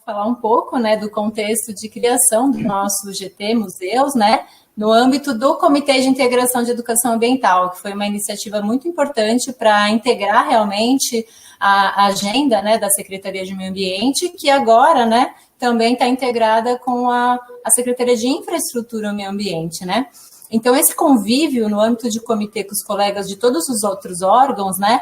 falar um pouco, né, do contexto de criação do nosso GT Museus, né, no âmbito do Comitê de Integração de Educação Ambiental, que foi uma iniciativa muito importante para integrar realmente a agenda, né, da Secretaria de Meio Ambiente, que agora, né, também está integrada com a Secretaria de Infraestrutura e Meio Ambiente, né. Então, esse convívio no âmbito de comitê com os colegas de todos os outros órgãos, né,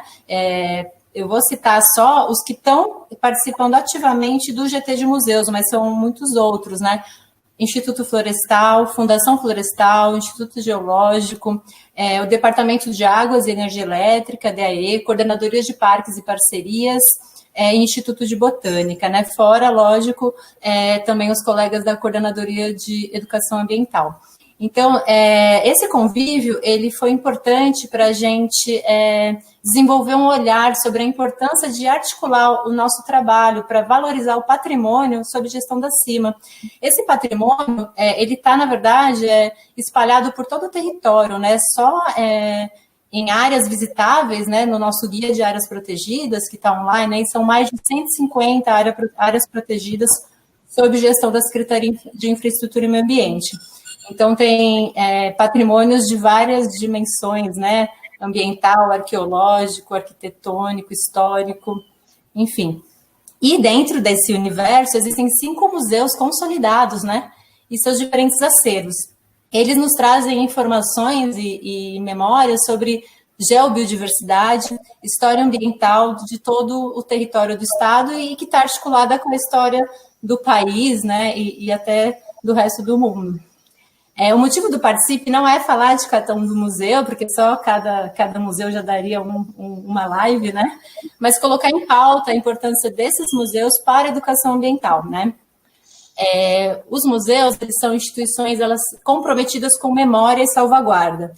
eu vou citar só os que estão participando ativamente do GT de Museus, mas são muitos outros, né? Instituto Florestal, Fundação Florestal, Instituto Geológico, o Departamento de Águas e Energia Elétrica, DAE, Coordenadorias de Parques e Parcerias, Instituto de Botânica, né? Fora, lógico, também os colegas da Coordenadoria de Educação Ambiental. Então, esse convívio, ele foi importante para a gente desenvolver um olhar sobre a importância de articular o nosso trabalho para valorizar o patrimônio sob gestão da CIMA. Esse patrimônio, ele está, na verdade, espalhado por todo o território, né? Só em áreas visitáveis, né? No nosso guia de áreas protegidas, que está online, né? São mais de 150 áreas protegidas sob gestão da Secretaria de Infraestrutura e Meio Ambiente. Então, tem patrimônios de várias dimensões, né? Ambiental, arqueológico, arquitetônico, histórico, enfim. E dentro desse universo, existem 5 museus consolidados, né? E seus diferentes acervos. Eles nos trazem informações e memórias sobre geobiodiversidade, história ambiental de todo o território do estado e que está articulada com a história do país, né? E até do resto do mundo. O motivo do Participe não é falar de cada um do museu, porque só cada museu já daria uma live, né? Mas colocar em pauta a importância desses museus para a educação ambiental, né? Os museus, eles são instituições comprometidas com memória e salvaguarda,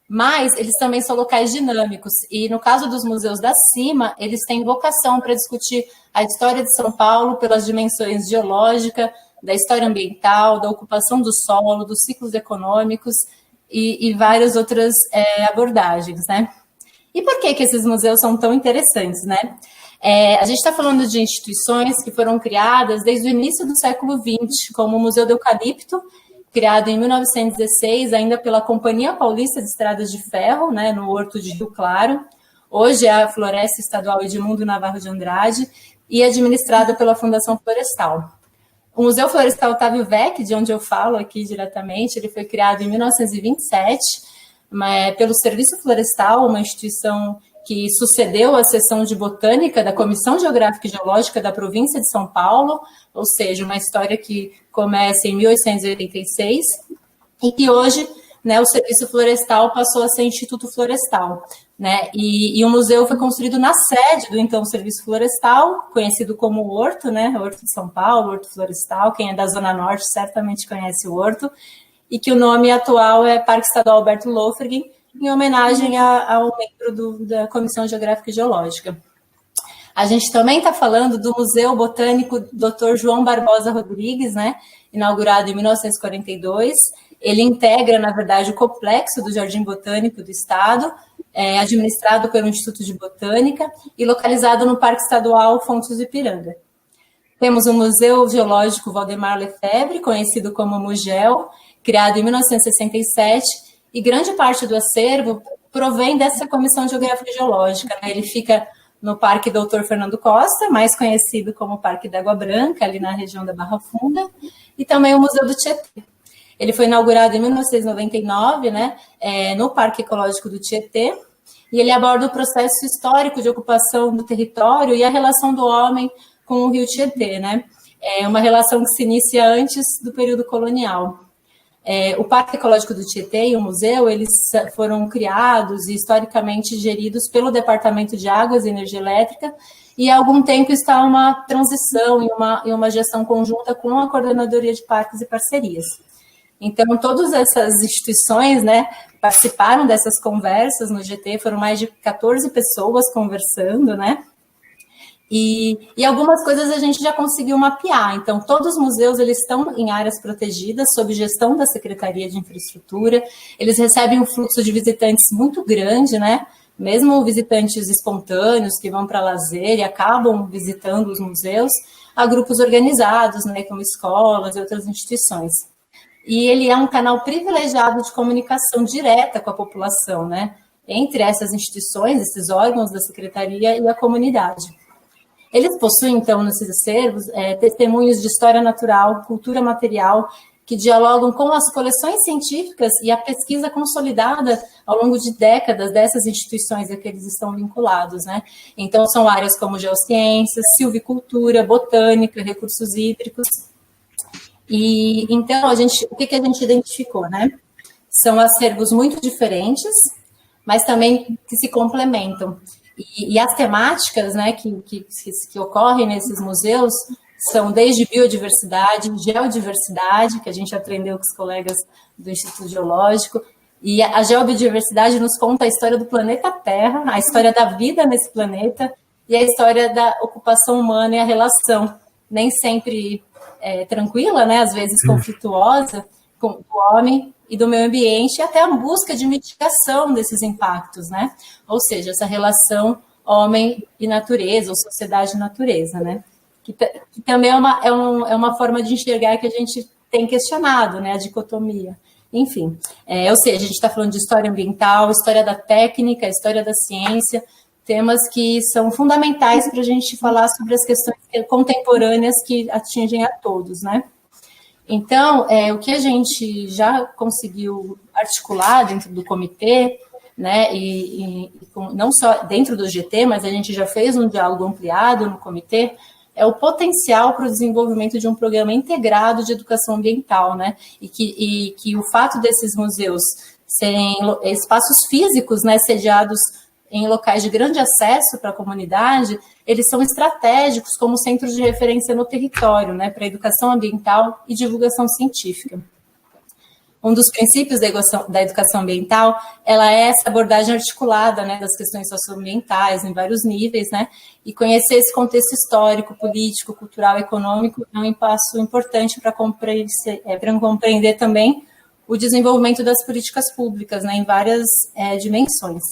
mas eles também são locais dinâmicos, e no caso dos museus da CIMA, eles têm vocação para discutir a história de São Paulo pelas dimensões geológica, da história ambiental, da ocupação do solo, dos ciclos econômicos e várias outras abordagens, né? E por que esses museus são tão interessantes, né? A gente está falando de instituições que foram criadas desde o início do século XX, como o Museu do Eucalipto, criado em 1916, ainda pela Companhia Paulista de Estradas de Ferro, né, no Horto de Rio Claro. Hoje é a Floresta Estadual Edmundo Navarro de Andrade e administrada pela Fundação Florestal. O Museu Florestal Otávio Weck, de onde eu falo aqui diretamente, ele foi criado em 1927 pelo Serviço Florestal, uma instituição que sucedeu a seção de botânica da Comissão Geográfica e Geológica da província de São Paulo, ou seja, uma história que começa em 1886 e que hoje, né, o Serviço Florestal passou a ser Instituto Florestal, né? E o museu foi construído na sede do então Serviço Florestal, conhecido como Horto, né? Horto de São Paulo, Horto Florestal. Quem é da Zona Norte certamente conhece o Horto, e que o nome atual é Parque Estadual Alberto Lofgren, em homenagem ao membro da Comissão Geográfica e Geológica. A gente também está falando do Museu Botânico Dr. João Barbosa Rodrigues, né? Inaugurado em 1942. Ele integra, na verdade, o complexo do Jardim Botânico do Estado, administrado pelo Instituto de Botânica e localizado no Parque Estadual Fontes do Ipiranga. Temos o Museu Geológico Valdemar Lefebvre, conhecido como MUGEL, criado em 1967, e grande parte do acervo provém dessa Comissão Geográfica e Geológica, né? Ele fica no Parque Doutor Fernando Costa, mais conhecido como Parque da Água Branca, ali na região da Barra Funda, e também o Museu do Tietê. Ele foi inaugurado em 1999, né, no Parque Ecológico do Tietê, e ele aborda o processo histórico de ocupação do território e a relação do homem com o rio Tietê, né? É uma relação que se inicia antes do período colonial. O Parque Ecológico do Tietê e o museu, eles foram criados e historicamente geridos pelo Departamento de Águas e Energia Elétrica, e há algum tempo está uma transição e uma gestão conjunta com a Coordenadoria de Parques e Parcerias. Então, todas essas instituições, né, participaram dessas conversas no GT, foram mais de 14 pessoas conversando, né, e algumas coisas a gente já conseguiu mapear. Então, todos os museus, eles estão em áreas protegidas, sob gestão da Secretaria de Infraestrutura, eles recebem um fluxo de visitantes muito grande, né, mesmo visitantes espontâneos que vão para lazer e acabam visitando os museus, a grupos organizados, né, como escolas e outras instituições. E ele é um canal privilegiado de comunicação direta com a população, né, entre essas instituições, esses órgãos da secretaria e a comunidade. Eles possuem, então, nesses acervos, testemunhos de história natural, cultura material, que dialogam com as coleções científicas e a pesquisa consolidada ao longo de décadas dessas instituições a que eles estão vinculados, né? Então, são áreas como geociências, silvicultura, botânica, recursos hídricos. E, então, o que a gente identificou, né? São acervos muito diferentes, mas também que se complementam. E as temáticas, né, que ocorrem nesses museus são desde biodiversidade, geodiversidade, que a gente aprendeu com os colegas do Instituto Geológico, e a geobiodiversidade nos conta a história do planeta Terra, a história da vida nesse planeta e a história da ocupação humana e a relação, nem sempre tranquila, né, às vezes conflituosa, com o homem e do meio ambiente, e até a busca de mitigação desses impactos, né? Ou seja, essa relação homem e natureza, ou sociedade e natureza, né? Que também é uma forma de enxergar que a gente tem questionado, né? A dicotomia. Enfim, ou seja, a gente está falando de história ambiental, história da técnica, história da ciência, temas que são fundamentais para a gente falar sobre as questões contemporâneas que atingem a todos, né? Então, o que a gente já conseguiu articular dentro do comitê, né, e não só dentro do GT, mas a gente já fez um diálogo ampliado no comitê, é o potencial para o desenvolvimento de um programa integrado de educação ambiental, né, e que o fato desses museus serem espaços físicos, né, sediados em locais de grande acesso para a comunidade, eles são estratégicos como centros de referência no território, né, para a educação ambiental e divulgação científica. Um dos princípios da educação ambiental, ela é essa abordagem articulada, né, das questões socioambientais em vários níveis, né, e conhecer esse contexto histórico, político, cultural, econômico é um passo importante para compreender também o desenvolvimento das políticas públicas, né, em várias dimensões.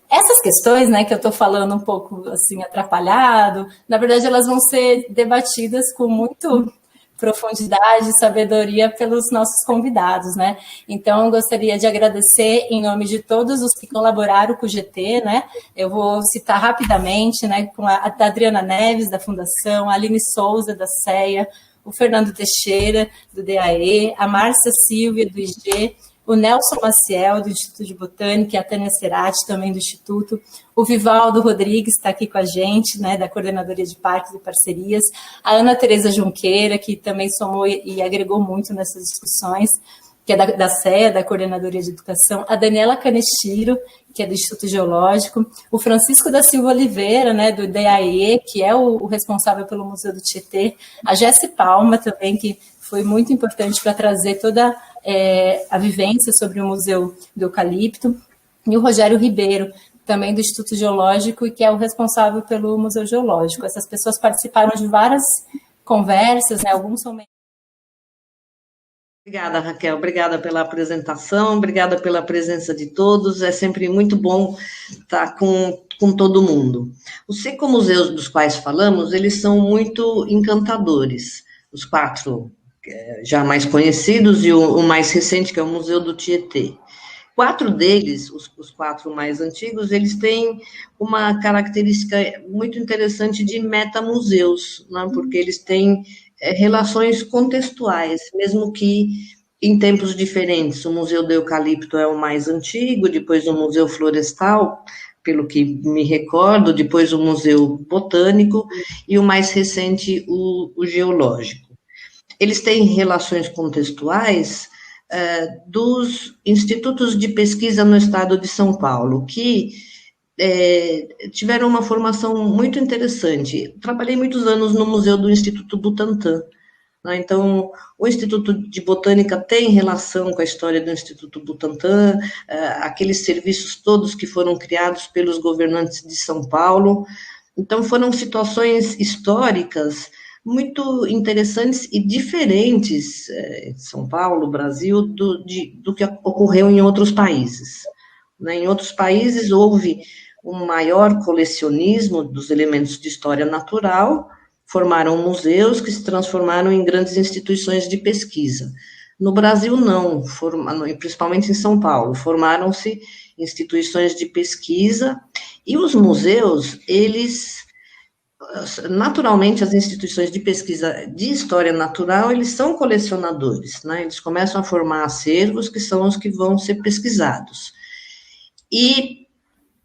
Essas questões, né, que eu estou falando um pouco assim atrapalhado, na verdade elas vão ser debatidas com muito profundidade e sabedoria pelos nossos convidados, né? Então, eu gostaria de agradecer em nome de todos os que colaboraram com o GT, né? Eu vou citar rapidamente, né, com a Adriana Neves, da Fundação, a Aline Souza, da CEA, o Fernando Teixeira, do DAE, a Márcia Silvia, do IG, o Nelson Maciel, do Instituto de Botânica, e a Tânia Cerati, também do Instituto, o Vivaldo Rodrigues está aqui com a gente, né, da Coordenadoria de Parques e Parcerias, a Ana Tereza Junqueira, que também somou e agregou muito nessas discussões, que é da CEA, da Coordenadoria de Educação, a Daniela Canestiro, que é do Instituto Geológico, o Francisco da Silva Oliveira, né, do DAE, que é o responsável pelo Museu do Tietê, a Jesse Palma também, que foi muito importante para trazer toda a vivência sobre o Museu do Eucalipto, e o Rogério Ribeiro, também do Instituto Geológico, e que é o responsável pelo Museu Geológico. Essas pessoas participaram de várias conversas, né, alguns são... Obrigada, Raquel, obrigada pela apresentação, obrigada pela presença de todos, é sempre muito bom estar com todo mundo. Os 5 museus dos quais falamos, eles são muito encantadores, os 4 já mais conhecidos e o mais recente, que é o Museu do Tietê. 4 deles, os 4 mais antigos, eles têm uma característica muito interessante de metamuseus, né? Porque eles têm relações contextuais, mesmo que em tempos diferentes. O Museu do Eucalipto é o mais antigo, depois o Museu Florestal, pelo que me recordo, depois o Museu Botânico e o mais recente, o Geológico. Eles têm relações contextuais dos institutos de pesquisa no estado de São Paulo, que tiveram uma formação muito interessante. Trabalhei muitos anos no Museu do Instituto Butantan, né? Então, o Instituto de Botânica tem relação com a história do Instituto Butantan, aqueles serviços todos que foram criados pelos governantes de São Paulo. Então, foram situações históricas muito interessantes e diferentes em São Paulo, Brasil, do que ocorreu em outros países. né? Em outros países houve um maior colecionismo dos elementos de história natural, formaram museus que se transformaram em grandes instituições de pesquisa. No Brasil, não, principalmente em São Paulo, formaram-se instituições de pesquisa, e os museus, naturalmente, as instituições de pesquisa de história natural, eles são colecionadores, né? Eles começam a formar acervos que são os que vão ser pesquisados. E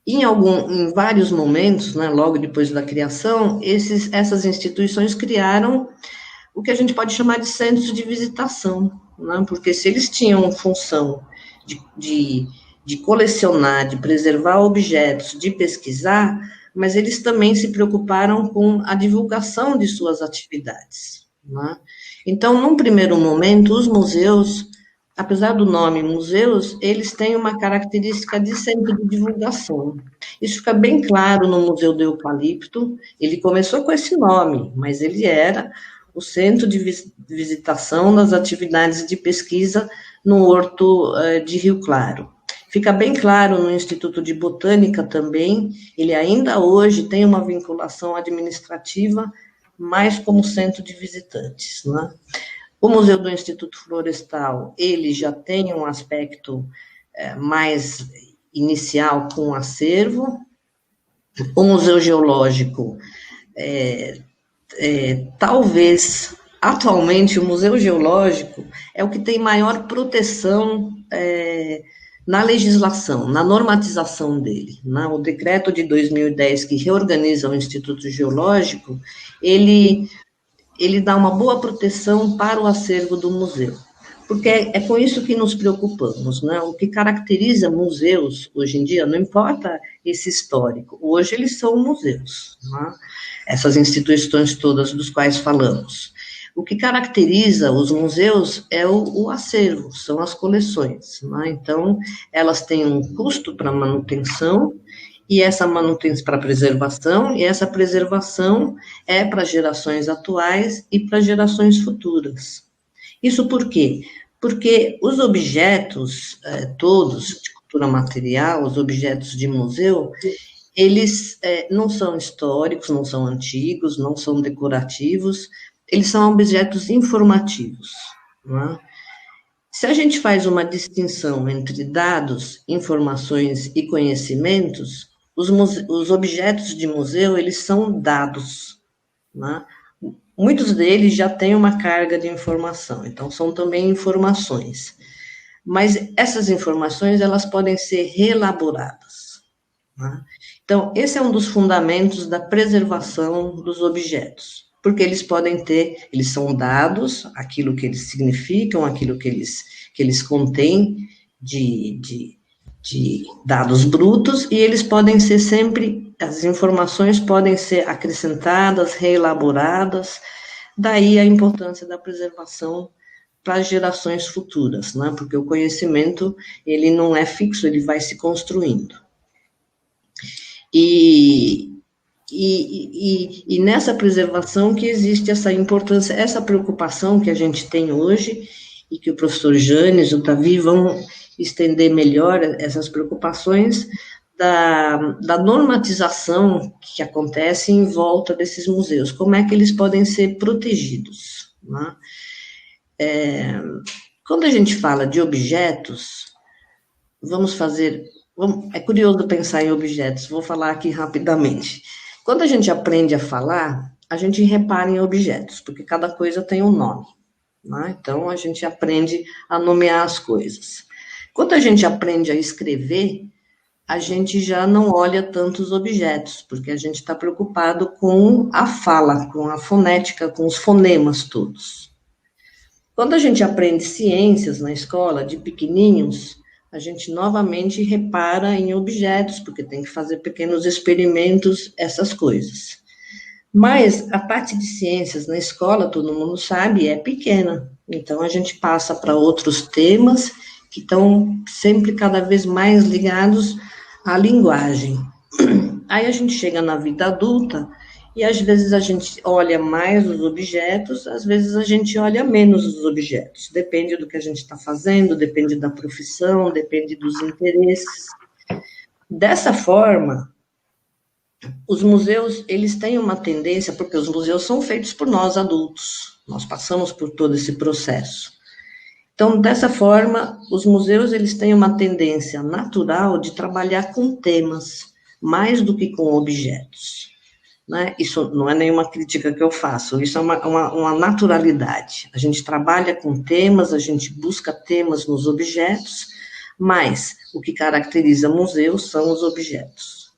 em vários momentos, né, logo depois da criação, essas instituições criaram o que a gente pode chamar de centros de visitação, né? Porque se eles tinham função de colecionar, de preservar objetos, de pesquisar, mas eles também se preocuparam com a divulgação de suas atividades, né? Então, num primeiro momento, os museus, apesar do nome museus, eles têm uma característica de centro de divulgação. Isso fica bem claro no Museu do Eucalipto. Ele começou com esse nome, mas ele era o centro de visitação das atividades de pesquisa no Horto de Rio Claro. Fica bem claro no Instituto de Botânica também, ele ainda hoje tem uma vinculação administrativa, mais como centro de visitantes, né? O Museu do Instituto Florestal, ele já tem um aspecto mais inicial com o acervo. O Museu Geológico, talvez, atualmente, o Museu Geológico é o que tem maior proteção na legislação, na normatização dele, né? O decreto de 2010, que reorganiza o Instituto Geológico, ele dá uma boa proteção para o acervo do museu, porque é com isso que nos preocupamos, né? O que caracteriza museus, hoje em dia, não importa esse histórico, hoje eles são museus, né? Essas instituições todas dos quais falamos. O que caracteriza os museus é o acervo, são as coleções, né? Então, elas têm um custo para manutenção, e essa manutenção para preservação, e essa preservação é para gerações atuais e para gerações futuras. Isso por quê? Porque os objetos todos de cultura material, os objetos de museu, eles não são históricos, não são antigos, não são decorativos, eles são objetos informativos, né? Se a gente faz uma distinção entre dados, informações e conhecimentos, os objetos de museu, eles são dados, né? Muitos deles já têm uma carga de informação, então são também informações. Mas essas informações, elas podem ser reelaboradas, né? Então, esse é um dos fundamentos da preservação dos objetos, porque eles são dados, aquilo que eles significam, aquilo que eles contêm de dados brutos, e eles podem ser sempre, as informações podem ser acrescentadas, reelaboradas, daí a importância da preservação para as gerações futuras, né? Porque o conhecimento, ele não é fixo, ele vai se construindo. E nessa preservação que existe essa importância, essa preocupação que a gente tem hoje, e que o professor Janes, o Davi vão estender melhor essas preocupações da normatização que acontece em volta desses museus, como é que eles podem ser protegidos, né? Quando a gente fala de objetos, é curioso pensar em objetos, vou falar aqui rapidamente. Quando a gente aprende a falar, a gente repara em objetos, porque cada coisa tem um nome, né? Então, a gente aprende a nomear as coisas. Quando a gente aprende a escrever, a gente já não olha tantos objetos, porque a gente está preocupado com a fala, com a fonética, com os fonemas todos. Quando a gente aprende ciências na escola, de pequenininhos, a gente novamente repara em objetos, porque tem que fazer pequenos experimentos, essas coisas. Mas a parte de ciências na escola, todo mundo sabe, é pequena. Então, a gente passa para outros temas que estão sempre cada vez mais ligados à linguagem. Aí a gente chega na vida adulta e às vezes a gente olha mais os objetos, às vezes a gente olha menos os objetos. Depende do que a gente está fazendo, depende da profissão, depende dos interesses. Dessa forma, os museus, eles têm uma tendência, porque os museus são feitos por nós adultos, nós passamos por todo esse processo. Então, dessa forma, os museus, eles têm uma tendência natural de trabalhar com temas, mais do que com objetos. Né? Isso não é nenhuma crítica que eu faço, isso é uma naturalidade. A gente trabalha com temas, a gente busca temas nos objetos, mas o que caracteriza museus são os objetos,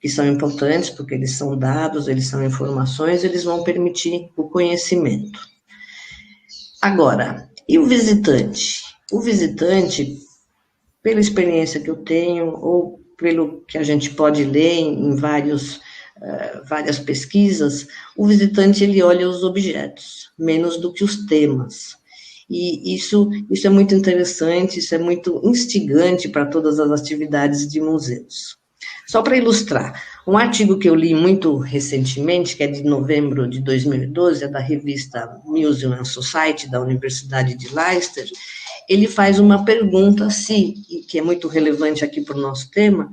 que são importantes porque eles são dados, eles são informações, eles vão permitir o conhecimento. Agora, e o visitante? O visitante, pela experiência que eu tenho, ou pelo que a gente pode ler em várias pesquisas, o visitante ele olha os objetos, menos do que os temas. E isso é muito interessante, isso é muito instigante para todas as atividades de museus. Só para ilustrar, um artigo que eu li muito recentemente, que é de novembro de 2012, é da revista Museum and Society, da Universidade de Leicester, ele faz uma pergunta, que é muito relevante aqui para o nosso tema,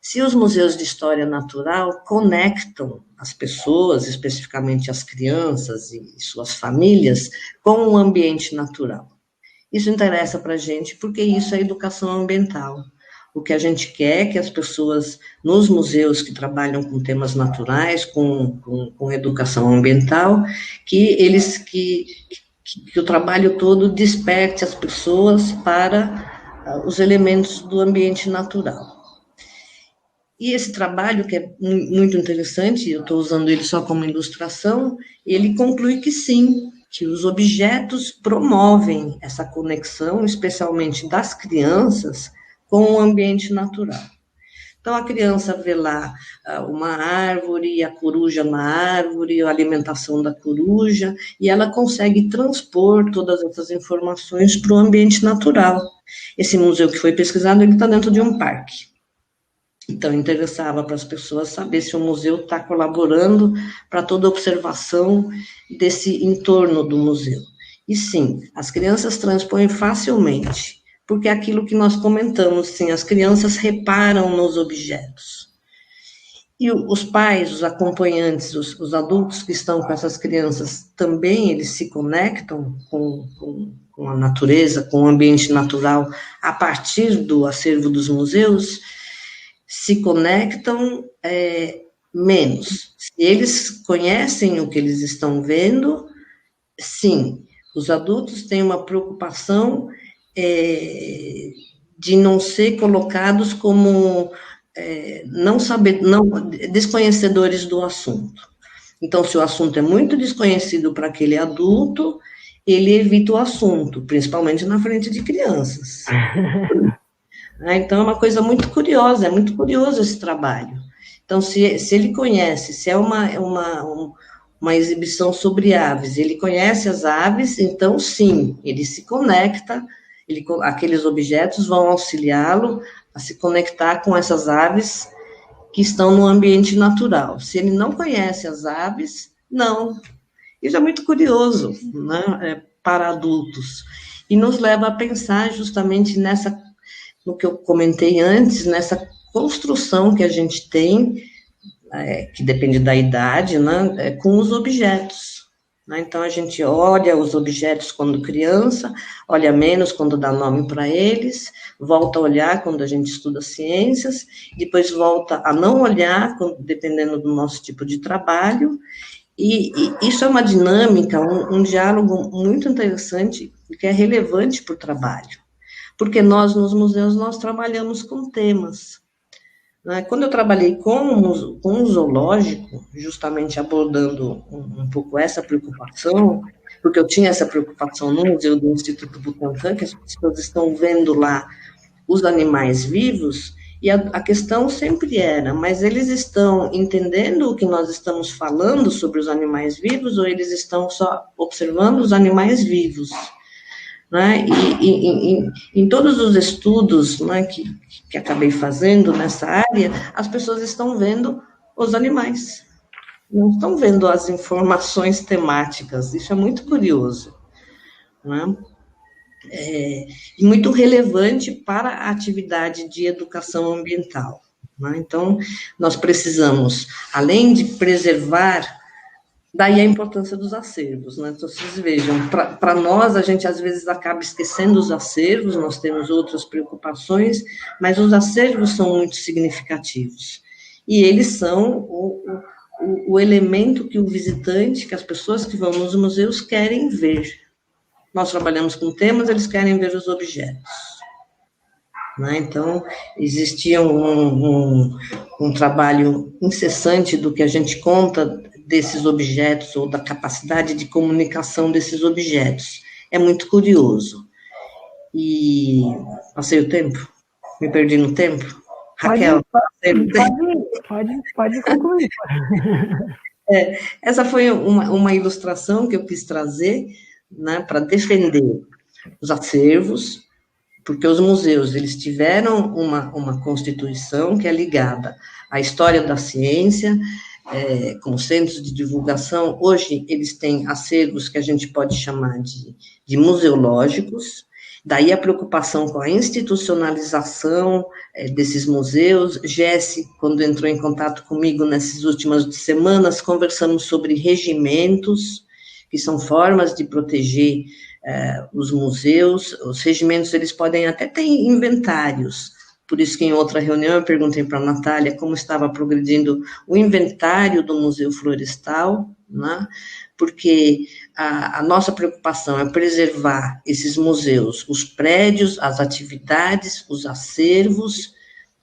se os museus de história natural conectam as pessoas, especificamente as crianças e suas famílias, com o ambiente natural. Isso interessa para a gente, porque isso é educação ambiental. O que a gente quer é que as pessoas, nos museus que trabalham com temas naturais, com educação ambiental, que o trabalho todo desperte as pessoas para os elementos do ambiente natural. E esse trabalho, que é muito interessante, eu estou usando ele só como ilustração, ele conclui que sim, que os objetos promovem essa conexão, especialmente das crianças, com o ambiente natural. Então, a criança vê lá uma árvore, a coruja na árvore, a alimentação da coruja, e ela consegue transpor todas essas informações para o ambiente natural. Esse museu que foi pesquisado, ele está dentro de um parque. Então, interessava para as pessoas saber se o museu está colaborando para toda a observação desse entorno do museu. E sim, as crianças transpõem facilmente, porque é aquilo que nós comentamos, sim, as crianças reparam nos objetos. E os pais, os acompanhantes, os adultos que estão com essas crianças, também eles se conectam com a natureza, com o ambiente natural, a partir do acervo dos museus, se conectam menos. Se eles conhecem o que eles estão vendo, sim, os adultos têm uma preocupação de não ser colocados como desconhecedores do assunto. Então, se o assunto é muito desconhecido para aquele adulto, ele evita o assunto, principalmente na frente de crianças. Então, é uma coisa muito curiosa, é muito curioso esse trabalho. Então, se ele conhece, se é uma exibição sobre aves, ele conhece as aves, então, sim, ele se conecta, aqueles objetos vão auxiliá-lo a se conectar com essas aves que estão no ambiente natural. Se ele não conhece as aves, não. Isso é muito curioso, né, para adultos. E nos leva a pensar justamente no que eu comentei antes, nessa construção que a gente tem, que depende da idade, né, com os objetos. Né? Então, a gente olha os objetos quando criança, olha menos quando dá nome para eles, volta a olhar quando a gente estuda ciências, depois volta a não olhar, dependendo do nosso tipo de trabalho, e isso é uma dinâmica, um diálogo muito interessante, que é relevante para o trabalho. Porque nós, nos museus, nós trabalhamos com temas. Né? Quando eu trabalhei com o zoológico, justamente abordando um pouco essa preocupação, porque eu tinha essa preocupação no Museu do Instituto Butantan, que as pessoas estão vendo lá os animais vivos, e a questão sempre era, mas eles estão entendendo o que nós estamos falando sobre os animais vivos, ou eles estão só observando os animais vivos? Né? E em todos os estudos, né, que acabei fazendo nessa área, as pessoas estão vendo os animais, não estão vendo as informações temáticas. Isso é muito curioso, né? E muito relevante para a atividade de educação ambiental. né? Então, nós precisamos, além de preservar, daí a importância dos acervos, né? Então, vocês vejam, para nós, a gente às vezes acaba esquecendo os acervos, nós temos outras preocupações, mas os acervos são muito significativos. E eles são o elemento que o visitante, que as pessoas que vão nos museus querem ver. Nós trabalhamos com temas, eles querem ver os objetos. Né? Então, existia um trabalho incessante do que a gente conta desses objetos, ou da capacidade de comunicação desses objetos. É muito curioso. E passei o tempo? Me perdi no tempo? Raquel? Pode concluir. Essa foi uma ilustração que eu quis trazer, né, para defender os acervos, porque os museus, eles tiveram uma constituição que é ligada à história da ciência, como centros de divulgação. Hoje, eles têm acervos que a gente pode chamar de museológicos, daí a preocupação com a institucionalização desses museus. Jesse, quando entrou em contato comigo nessas últimas semanas, conversamos sobre regimentos, que são formas de proteger os museus. Os regimentos, eles podem até ter inventários, por isso que em outra reunião eu perguntei para a Natália como estava progredindo o inventário do Museu Florestal, né? Porque a nossa preocupação é preservar esses museus, os prédios, as atividades, os acervos,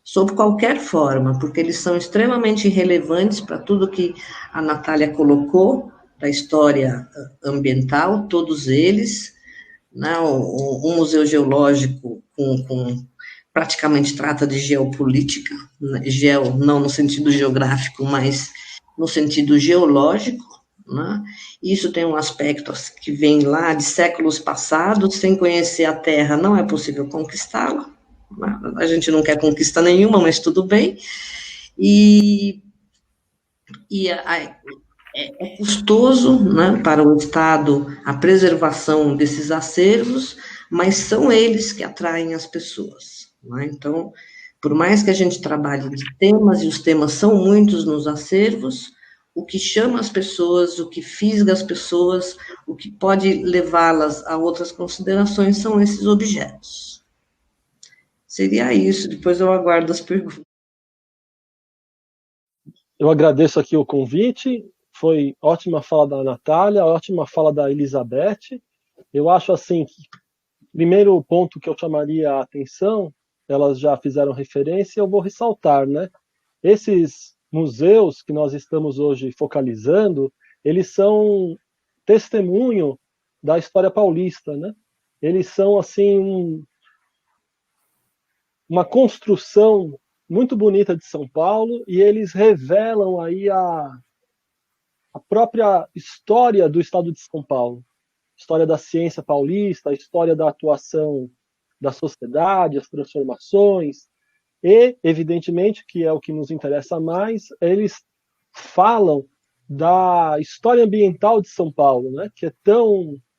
sob qualquer forma, porque eles são extremamente relevantes para tudo que a Natália colocou, da história ambiental, todos eles, né? O Museu Geológico praticamente trata de geopolítica, né? Não no sentido geográfico, mas no sentido geológico, né? Isso tem um aspecto que vem lá de séculos passados. Sem conhecer a Terra não é possível conquistá-la, né? A gente não quer conquista nenhuma, mas tudo bem, é custoso, né, para o Estado a preservação desses acervos, mas são eles que atraem as pessoas, né? Então, por mais que a gente trabalhe de temas, e os temas são muitos nos acervos, o que chama as pessoas, o que fisga as pessoas, o que pode levá-las a outras considerações são esses objetos. Seria isso, depois eu aguardo as perguntas. Eu agradeço aqui o convite, foi ótima fala da Natália, ótima fala da Elizabeth. Eu acho assim, que primeiro ponto que eu chamaria a atenção, elas já fizeram referência, eu vou ressaltar, né? Esses museus que nós estamos hoje focalizando, eles são testemunho da história paulista, né? Eles são, assim, uma construção muito bonita de São Paulo, e eles revelam aí a própria história do estado de São Paulo, história da ciência paulista, a história da atuação da sociedade, as transformações, e, evidentemente, que é o que nos interessa mais, eles falam da história ambiental de São Paulo, né, que é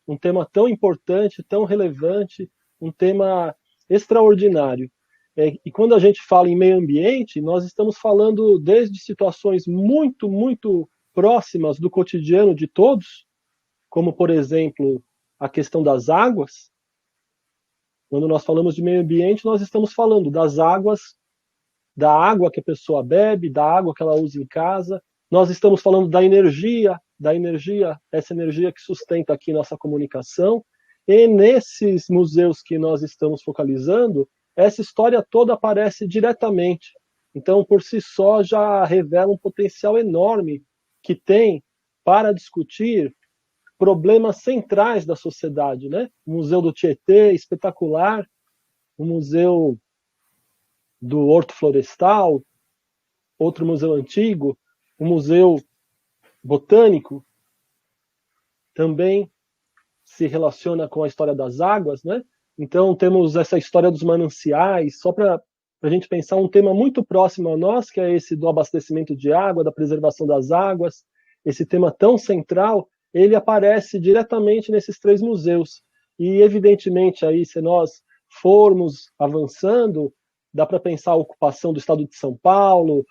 um tema tão importante, tão relevante, um tema extraordinário. E quando a gente fala em meio ambiente, nós estamos falando desde situações muito, muito próximas do cotidiano de todos, como, por exemplo, a questão das águas. Quando nós falamos de meio ambiente, nós estamos falando das águas, da água que a pessoa bebe, da água que ela usa em casa. Nós estamos falando da energia, essa energia que sustenta aqui nossa comunicação. E nesses museus que nós estamos focalizando, essa história toda aparece diretamente. Então, por si só, já revela um potencial enorme que tem para discutir problemas centrais da sociedade, né? O Museu do Tietê, espetacular, o Museu do Horto Florestal, outro museu antigo, o Museu Botânico, também se relaciona com a história das águas, né? Então, temos essa história dos mananciais, só para a gente pensar um tema muito próximo a nós, que é esse do abastecimento de água, da preservação das águas. Esse tema tão central, ele aparece diretamente nesses 3 museus. E, evidentemente, aí, se nós formos avançando, dá para pensar a ocupação do estado de São Paulo,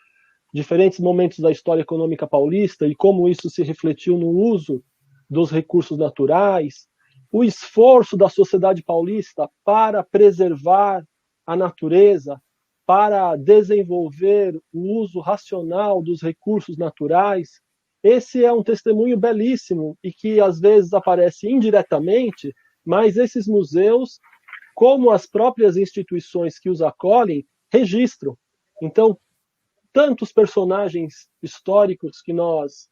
diferentes momentos da história econômica paulista e como isso se refletiu no uso dos recursos naturais, o esforço da sociedade paulista para preservar a natureza, para desenvolver o uso racional dos recursos naturais. Esse é um testemunho belíssimo e que às vezes aparece indiretamente, mas esses museus, como as próprias instituições que os acolhem, registram. Então, tantos personagens históricos que nós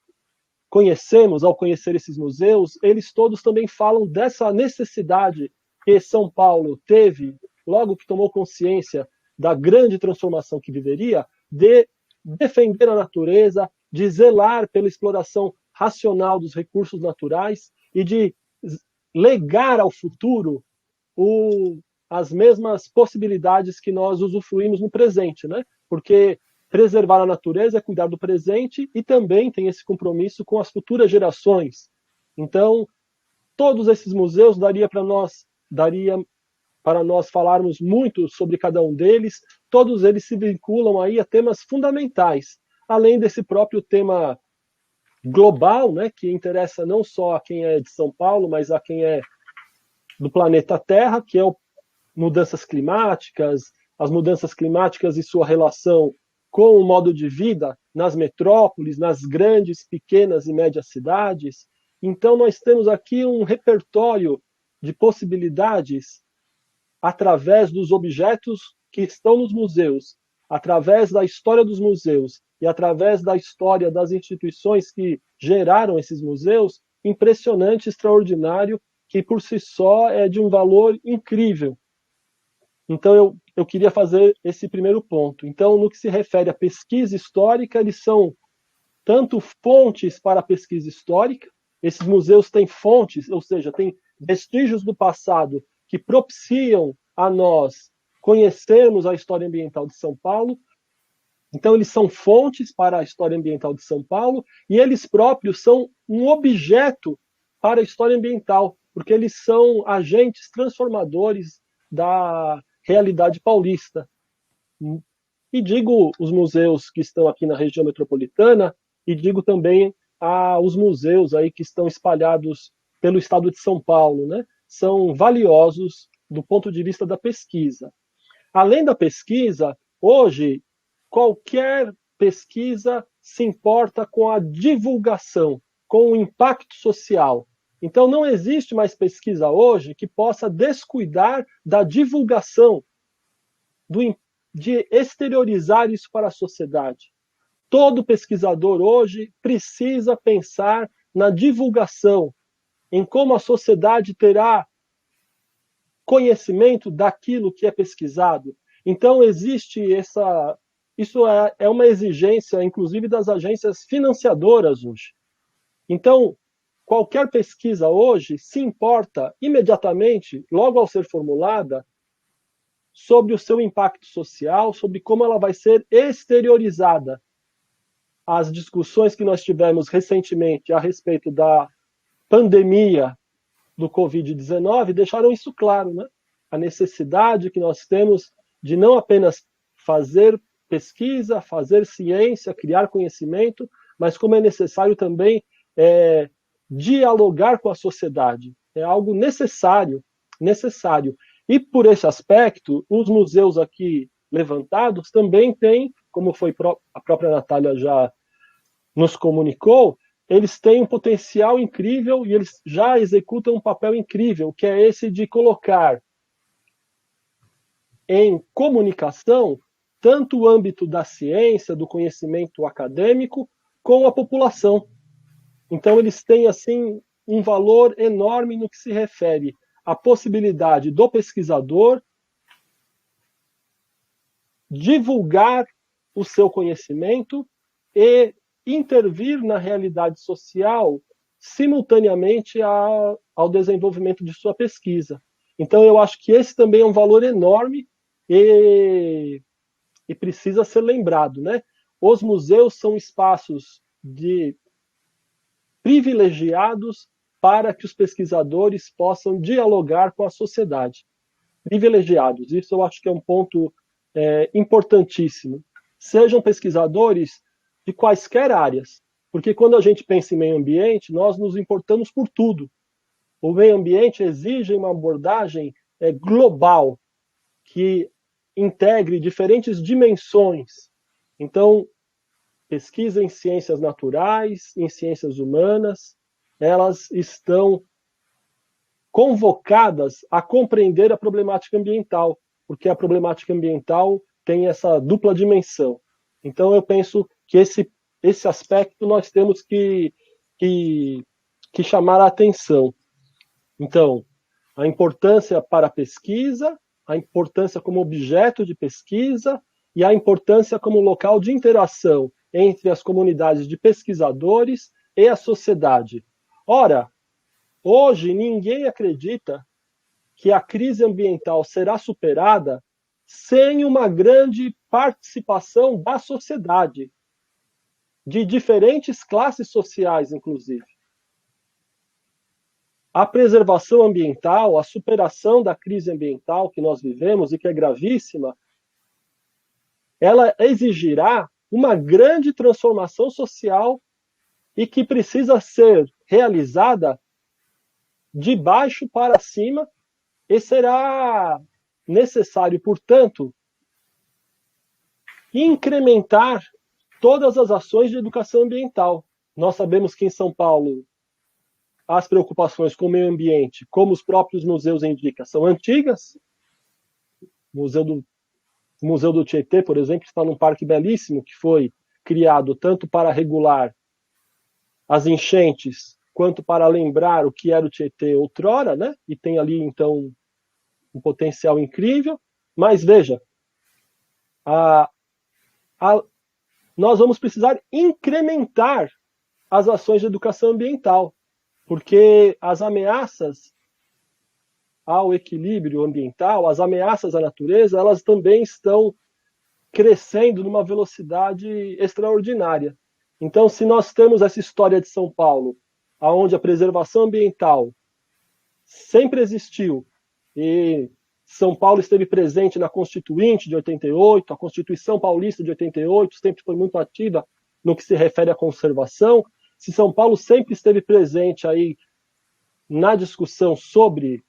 conhecemos ao conhecer esses museus, eles todos também falam dessa necessidade que São Paulo teve, logo que tomou consciência da grande transformação que viveria, de defender a natureza, de zelar pela exploração racional dos recursos naturais e de legar ao futuro as mesmas possibilidades que nós usufruímos no presente, né? Porque preservar a natureza é cuidar do presente e também tem esse compromisso com as futuras gerações. Então, todos esses museus daria para nós falarmos muito sobre cada um deles. Todos eles se vinculam aí a temas fundamentais, além desse próprio tema global, né, que interessa não só a quem é de São Paulo, mas a quem é do planeta Terra, que é mudanças climáticas, as mudanças climáticas e sua relação com o modo de vida nas metrópoles, nas grandes, pequenas e médias cidades. Então, nós temos aqui um repertório de possibilidades através dos objetos que estão nos museus, através da história dos museus e através da história das instituições que geraram esses museus, impressionante, extraordinário, que por si só é de um valor incrível. Então, eu queria fazer esse primeiro ponto. Então, no que se refere à pesquisa histórica, eles são tanto fontes para a pesquisa histórica, esses museus têm fontes, ou seja, têm vestígios do passado que propiciam a nós conhecermos a história ambiental de São Paulo. Então, eles são fontes para a história ambiental de São Paulo e eles próprios são um objeto para a história ambiental, porque eles são agentes transformadores da realidade paulista. E digo os museus que estão aqui na região metropolitana e digo também os museus aí que estão espalhados pelo estado de São Paulo, né? São valiosos do ponto de vista da pesquisa. Além da pesquisa, hoje, qualquer pesquisa se importa com a divulgação, com o impacto social. Então, não existe mais pesquisa hoje que possa descuidar da divulgação, de exteriorizar isso para a sociedade. Todo pesquisador hoje precisa pensar na divulgação, em como a sociedade terá conhecimento daquilo que é pesquisado. Então, existe isso é uma exigência, inclusive, das agências financiadoras hoje. Então, qualquer pesquisa hoje se importa imediatamente, logo ao ser formulada, sobre o seu impacto social, sobre como ela vai ser exteriorizada. As discussões que nós tivemos recentemente a respeito da pandemia do Covid-19 deixaram isso claro, né? A necessidade que nós temos de não apenas fazer pesquisa, fazer ciência, criar conhecimento, mas como é necessário também dialogar com a sociedade. É algo necessário. E por esse aspecto, os museus aqui levantados também têm, como foi a própria Natália já nos comunicou, eles têm um potencial incrível e eles já executam um papel incrível, que é esse de colocar em comunicação tanto o âmbito da ciência, do conhecimento acadêmico, com a população. Então, eles têm, assim, um valor enorme no que se refere à possibilidade do pesquisador divulgar o seu conhecimento e intervir na realidade social simultaneamente ao desenvolvimento de sua pesquisa. Então, eu acho que esse também é um valor enorme e precisa ser lembrado, né? Os museus são espaços privilegiados para que os pesquisadores possam dialogar com a sociedade. Privilegiados. Isso eu acho que é um ponto importantíssimo. Sejam pesquisadores de quaisquer áreas, porque quando a gente pensa em meio ambiente, nós nos importamos por tudo. O meio ambiente exige uma abordagem global, que integre diferentes dimensões. Então, pesquisa em ciências naturais, em ciências humanas, elas estão convocadas a compreender a problemática ambiental, porque a problemática ambiental tem essa dupla dimensão. Então, eu penso que esse aspecto nós temos que chamar a atenção. Então, a importância para a pesquisa, a importância como objeto de pesquisa e a importância como local de interação entre as comunidades de pesquisadores e a sociedade. Ora, hoje ninguém acredita que a crise ambiental será superada sem uma grande participação da sociedade, de diferentes classes sociais, inclusive. A preservação ambiental, a superação da crise ambiental que nós vivemos e que é gravíssima, ela exigirá uma grande transformação social e que precisa ser realizada de baixo para cima e será necessário, portanto, incrementar todas as ações de educação ambiental. Nós sabemos que em São Paulo as preocupações com o meio ambiente, como os próprios museus indicam, são antigas. O Museu do Tietê, por exemplo, está num parque belíssimo que foi criado tanto para regular as enchentes, quanto para lembrar o que era o Tietê outrora, né? E tem ali, então, um potencial incrível. Mas, veja, nós vamos precisar incrementar as ações de educação ambiental, porque as ameaças ao equilíbrio ambiental, as ameaças à natureza, elas também estão crescendo numa velocidade extraordinária. Então, se nós temos essa história de São Paulo, onde a preservação ambiental sempre existiu, e São Paulo esteve presente na Constituinte de 88, a Constituição Paulista de 88 sempre foi muito ativa no que se refere à conservação. Se São Paulo sempre esteve presente aí na discussão sobre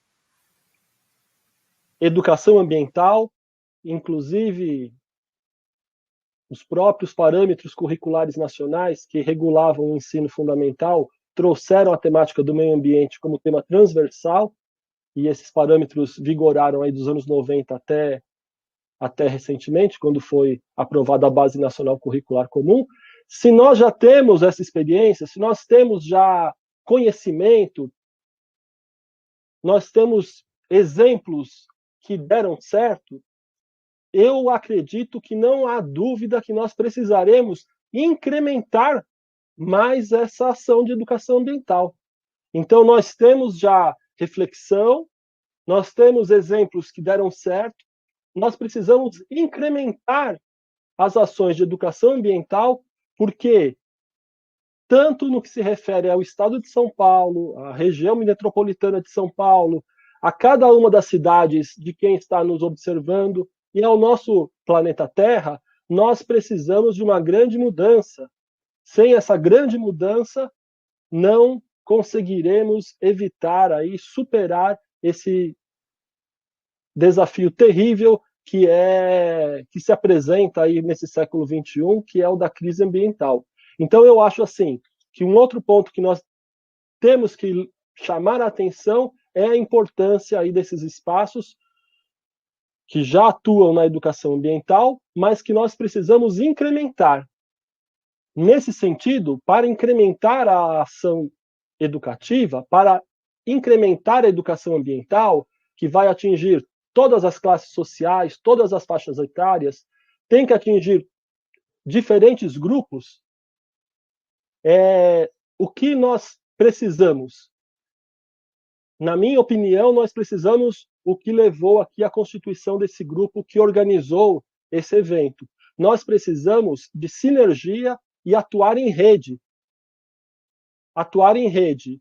educação ambiental, inclusive os próprios parâmetros curriculares nacionais que regulavam o ensino fundamental trouxeram a temática do meio ambiente como tema transversal, e esses parâmetros vigoraram aí dos anos 90 até recentemente, quando foi aprovada a Base Nacional Curricular Comum. Se nós já temos essa experiência, se nós temos já conhecimento, nós temos exemplos que deram certo, eu acredito que não há dúvida que nós precisaremos incrementar mais essa ação de educação ambiental. Então, nós temos já reflexão, nós temos exemplos que deram certo, nós precisamos incrementar as ações de educação ambiental, porque tanto no que se refere ao estado de São Paulo, à região metropolitana de São Paulo, a cada uma das cidades de quem está nos observando e ao nosso planeta Terra, nós precisamos de uma grande mudança. Sem essa grande mudança, não conseguiremos evitar aí, superar esse desafio terrível que se apresenta aí nesse século XXI, que é o da crise ambiental. Então, eu acho assim, que um outro ponto que nós temos que chamar a atenção é a importância aí desses espaços que já atuam na educação ambiental, mas que nós precisamos incrementar. Nesse sentido, para incrementar a ação educativa, para incrementar a educação ambiental, que vai atingir todas as classes sociais, todas as faixas etárias, tem que atingir diferentes grupos, o que nós precisamos? Na minha opinião, nós precisamos o que levou aqui à constituição desse grupo que organizou esse evento. Nós precisamos de sinergia e atuar em rede. Atuar em rede.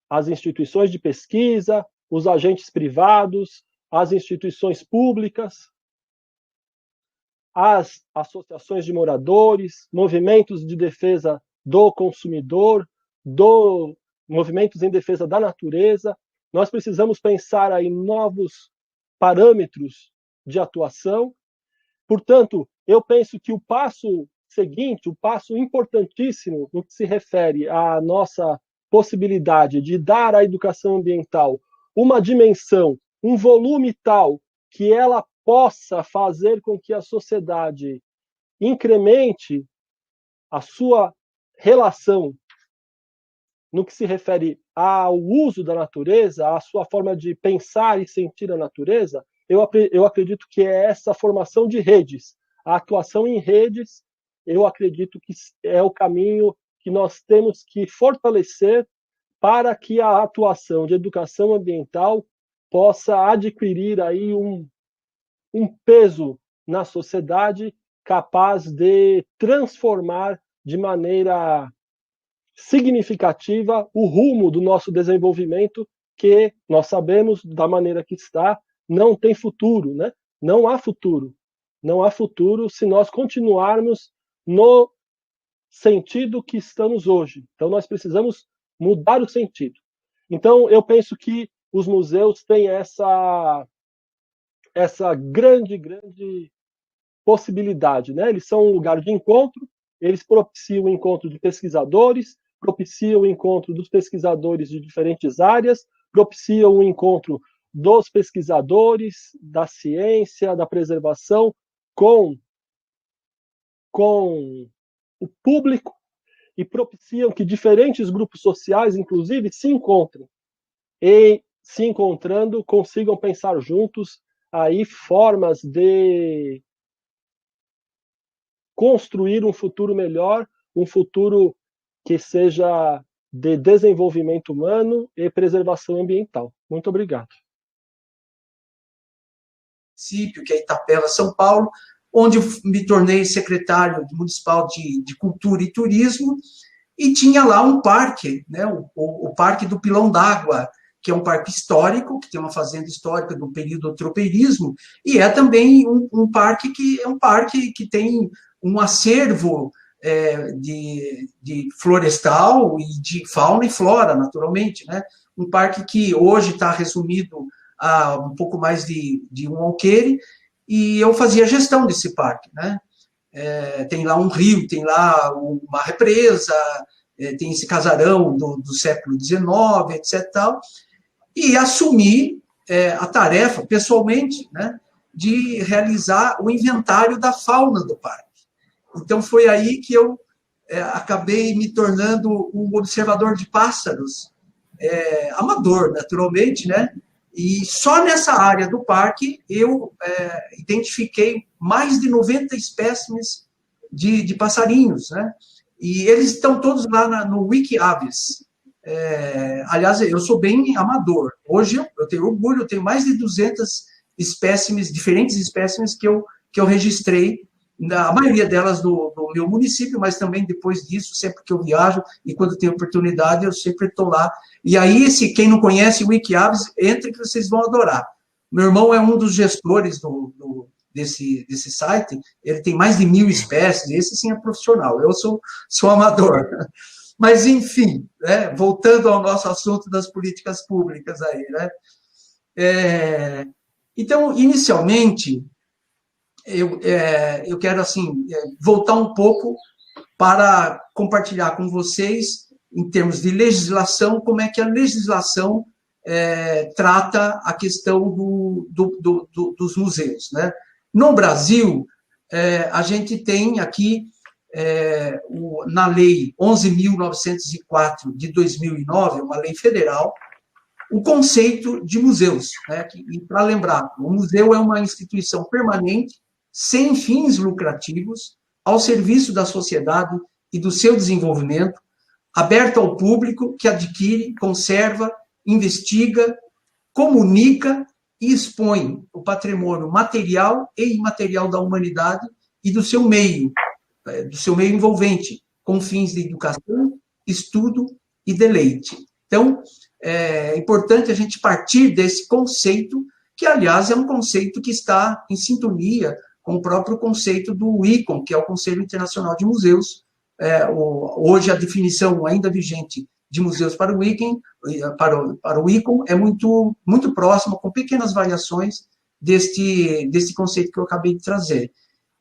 As instituições de pesquisa, os agentes privados, as instituições públicas, as associações de moradores, movimentos de defesa do consumidor, movimentos em defesa da natureza. Nós precisamos pensar aí novos parâmetros de atuação. Portanto, eu penso que o passo seguinte, o passo importantíssimo no que se refere à nossa possibilidade de dar à educação ambiental uma dimensão, um volume tal que ela possa fazer com que a sociedade incremente a sua relação no que se refere ao uso da natureza, à sua forma de pensar e sentir a natureza, eu acredito que é essa formação de redes, a atuação em redes, eu acredito que é o caminho que nós temos que fortalecer para que a atuação de educação ambiental possa adquirir aí um peso na sociedade capaz de transformar de maneira significativa o rumo do nosso desenvolvimento, que nós sabemos, da maneira que está, não tem futuro, né? Não há futuro. Não há futuro se nós continuarmos no sentido que estamos hoje. Então, nós precisamos mudar o sentido. Então, eu penso que os museus têm essa grande possibilidade, né? Eles são um lugar de encontro, eles propiciam o encontro de pesquisadores, propiciam o encontro dos pesquisadores de diferentes áreas, propiciam o encontro dos pesquisadores, da ciência, da preservação, com o público, e propiciam que diferentes grupos sociais, inclusive, se encontrem. E, se encontrando, consigam pensar juntos aí formas de construir um futuro melhor, um futuro que seja de desenvolvimento humano e preservação ambiental. Muito obrigado. Que é Itapeva, São Paulo, onde eu me tornei secretário municipal de Cultura e Turismo, e tinha lá um parque, né, o Parque do Pilão d'Água, que é um parque histórico, que tem uma fazenda histórica do período do tropeirismo, e é também um parque que tem um acervo de florestal e de fauna e flora, naturalmente, né? Um parque que hoje está resumido a um pouco mais de um alqueire, e eu fazia a gestão desse parque, né? Tem lá um rio, tem lá uma represa, tem esse casarão do século XIX, etc. Tal, e assumi a tarefa, pessoalmente, né, de realizar o inventário da fauna do parque. Então, foi aí que eu acabei me tornando um observador de pássaros, amador, naturalmente, né? E só nessa área do parque eu identifiquei mais de 90 espécimes de passarinhos, né? E eles estão todos lá no Wikiaves. Aliás, eu sou bem amador. Hoje eu tenho orgulho, eu tenho mais de 200 espécimes, diferentes espécimes que eu registrei, a maioria delas do meu município, mas também depois disso, sempre que eu viajo e quando tenho oportunidade, eu sempre estou lá. E aí, quem não conhece o Wikiaves, entre que vocês vão adorar. Meu irmão é um dos gestores desse site, ele tem mais de 1000 espécies, esse sim é profissional, eu sou amador. Mas, enfim, né, voltando ao nosso assunto das políticas públicas aí, né? Então, inicialmente, eu quero, assim, voltar um pouco para compartilhar com vocês, em termos de legislação, como é que a legislação trata a questão dos museus, né? No Brasil, a gente tem aqui, na Lei 11.904 de 2009, uma lei federal, o conceito de museus, né? E para lembrar, o museu é uma instituição permanente, sem fins lucrativos, ao serviço da sociedade e do seu desenvolvimento, aberto ao público, que adquire, conserva, investiga, comunica e expõe o patrimônio material e imaterial da humanidade e do seu meio envolvente, com fins de educação, estudo e deleite. Então, é importante a gente partir desse conceito, que, aliás, é um conceito que está em sintonia com o próprio conceito do ICOM, que é o Conselho Internacional de Museus. Hoje, a definição ainda vigente de museus para o ICOM, é muito, muito próxima, com pequenas variações deste conceito que eu acabei de trazer.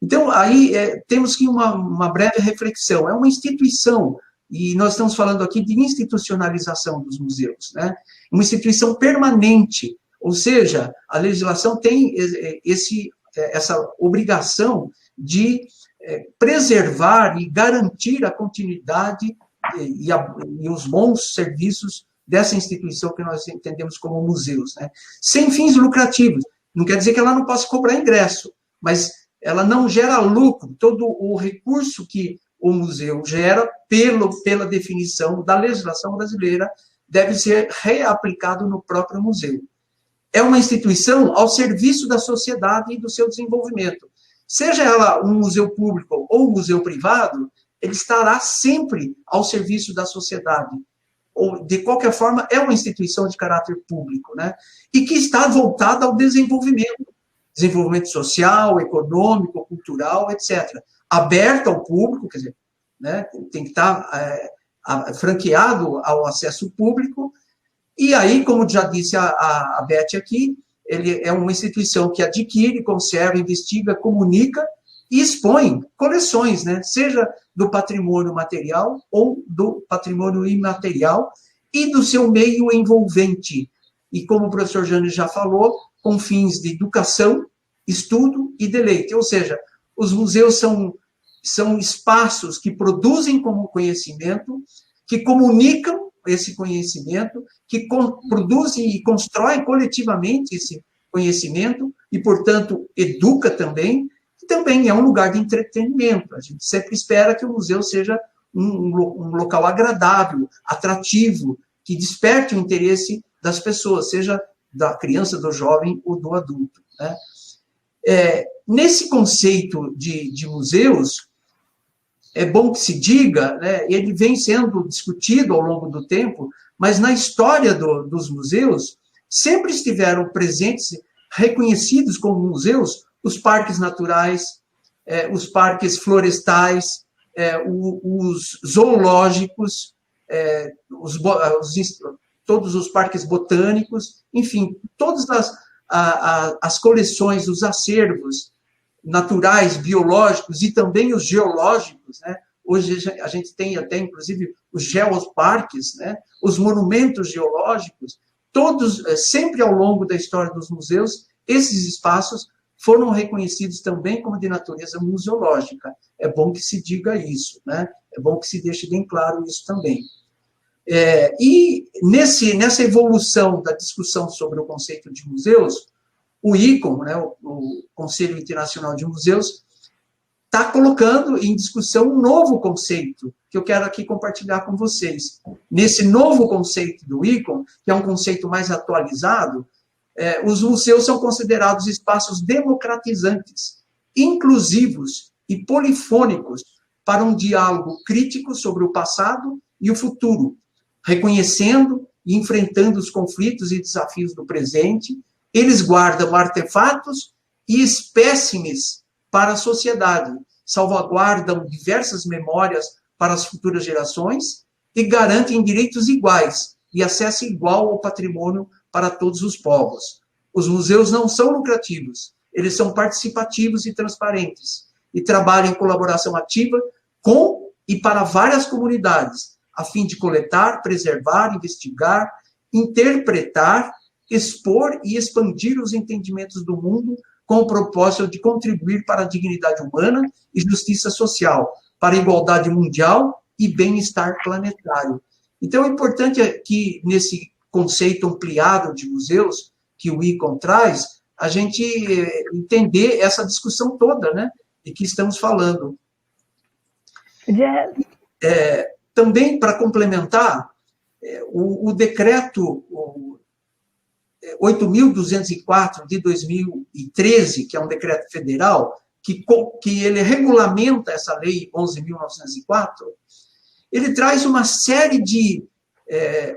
Então, aí temos que uma breve reflexão. É uma instituição, e nós estamos falando aqui de institucionalização dos museus, né? Uma instituição permanente, ou seja, a legislação tem essa obrigação de preservar e garantir a continuidade e os bons serviços dessa instituição que nós entendemos como museus, né? Sem fins lucrativos. Não quer dizer que ela não possa cobrar ingresso, mas ela não gera lucro. Todo o recurso que o museu gera, pela definição da legislação brasileira, deve ser reaplicado no próprio museu. É uma instituição ao serviço da sociedade e do seu desenvolvimento. Seja ela um museu público ou um museu privado, ele estará sempre ao serviço da sociedade. Ou, de qualquer forma, é uma instituição de caráter público, né? E que está voltada ao desenvolvimento social, econômico, cultural, etc. Aberta ao público, quer dizer, né? Tem que estar franqueado ao acesso público. E aí, como já disse a Beth aqui, ele é uma instituição que adquire, conserva, investiga, comunica e expõe coleções, né? Seja do patrimônio material ou do patrimônio imaterial e do seu meio envolvente. E como o professor Jânio já falou, com fins de educação, estudo e deleite. Ou seja, os museus são espaços que produzem como conhecimento, que comunicam esse conhecimento, que produzem e constroem coletivamente esse conhecimento e, portanto, educa também, e também é um lugar de entretenimento. A gente sempre espera que o museu seja um local agradável, atrativo, que desperte o interesse das pessoas, seja da criança, do jovem ou do adulto, né? Nesse conceito de museus, é bom que se diga, né, ele vem sendo discutido ao longo do tempo, mas na história dos museus, sempre estiveram presentes, reconhecidos como museus, os parques naturais, os parques florestais, os zoológicos, todos os parques botânicos, enfim, todas as coleções, os acervos naturais, biológicos e também os geológicos, né? Hoje a gente tem até, inclusive, os geoparques, né? Os monumentos geológicos, todos, sempre ao longo da história dos museus, esses espaços foram reconhecidos também como de natureza museológica. É bom que se diga isso, né? É bom que se deixe bem claro isso também. E nessa evolução da discussão sobre o conceito de museus, o ICOM, né, o Conselho Internacional de Museus, está colocando em discussão um novo conceito, que eu quero aqui compartilhar com vocês. Nesse novo conceito do ICOM, que é um conceito mais atualizado, os museus são considerados espaços democratizantes, inclusivos e polifônicos para um diálogo crítico sobre o passado e o futuro, reconhecendo e enfrentando os conflitos e desafios do presente. Eles guardam artefatos e espécimes para a sociedade, salvaguardam diversas memórias para as futuras gerações e garantem direitos iguais e acesso igual ao patrimônio para todos os povos. Os museus não são lucrativos, eles são participativos e transparentes e trabalham em colaboração ativa com e para várias comunidades, a fim de coletar, preservar, investigar, interpretar, expor e expandir os entendimentos do mundo com o propósito de contribuir para a dignidade humana e justiça social, para a igualdade mundial e bem-estar planetário. Então, é importante que, nesse conceito ampliado de museus que o ICOM traz, a gente entender essa discussão toda, né, de que estamos falando. Também, para complementar, o decreto 8.204 de 2013, que é um decreto federal, que ele regulamenta essa lei 11.904, ele traz uma série de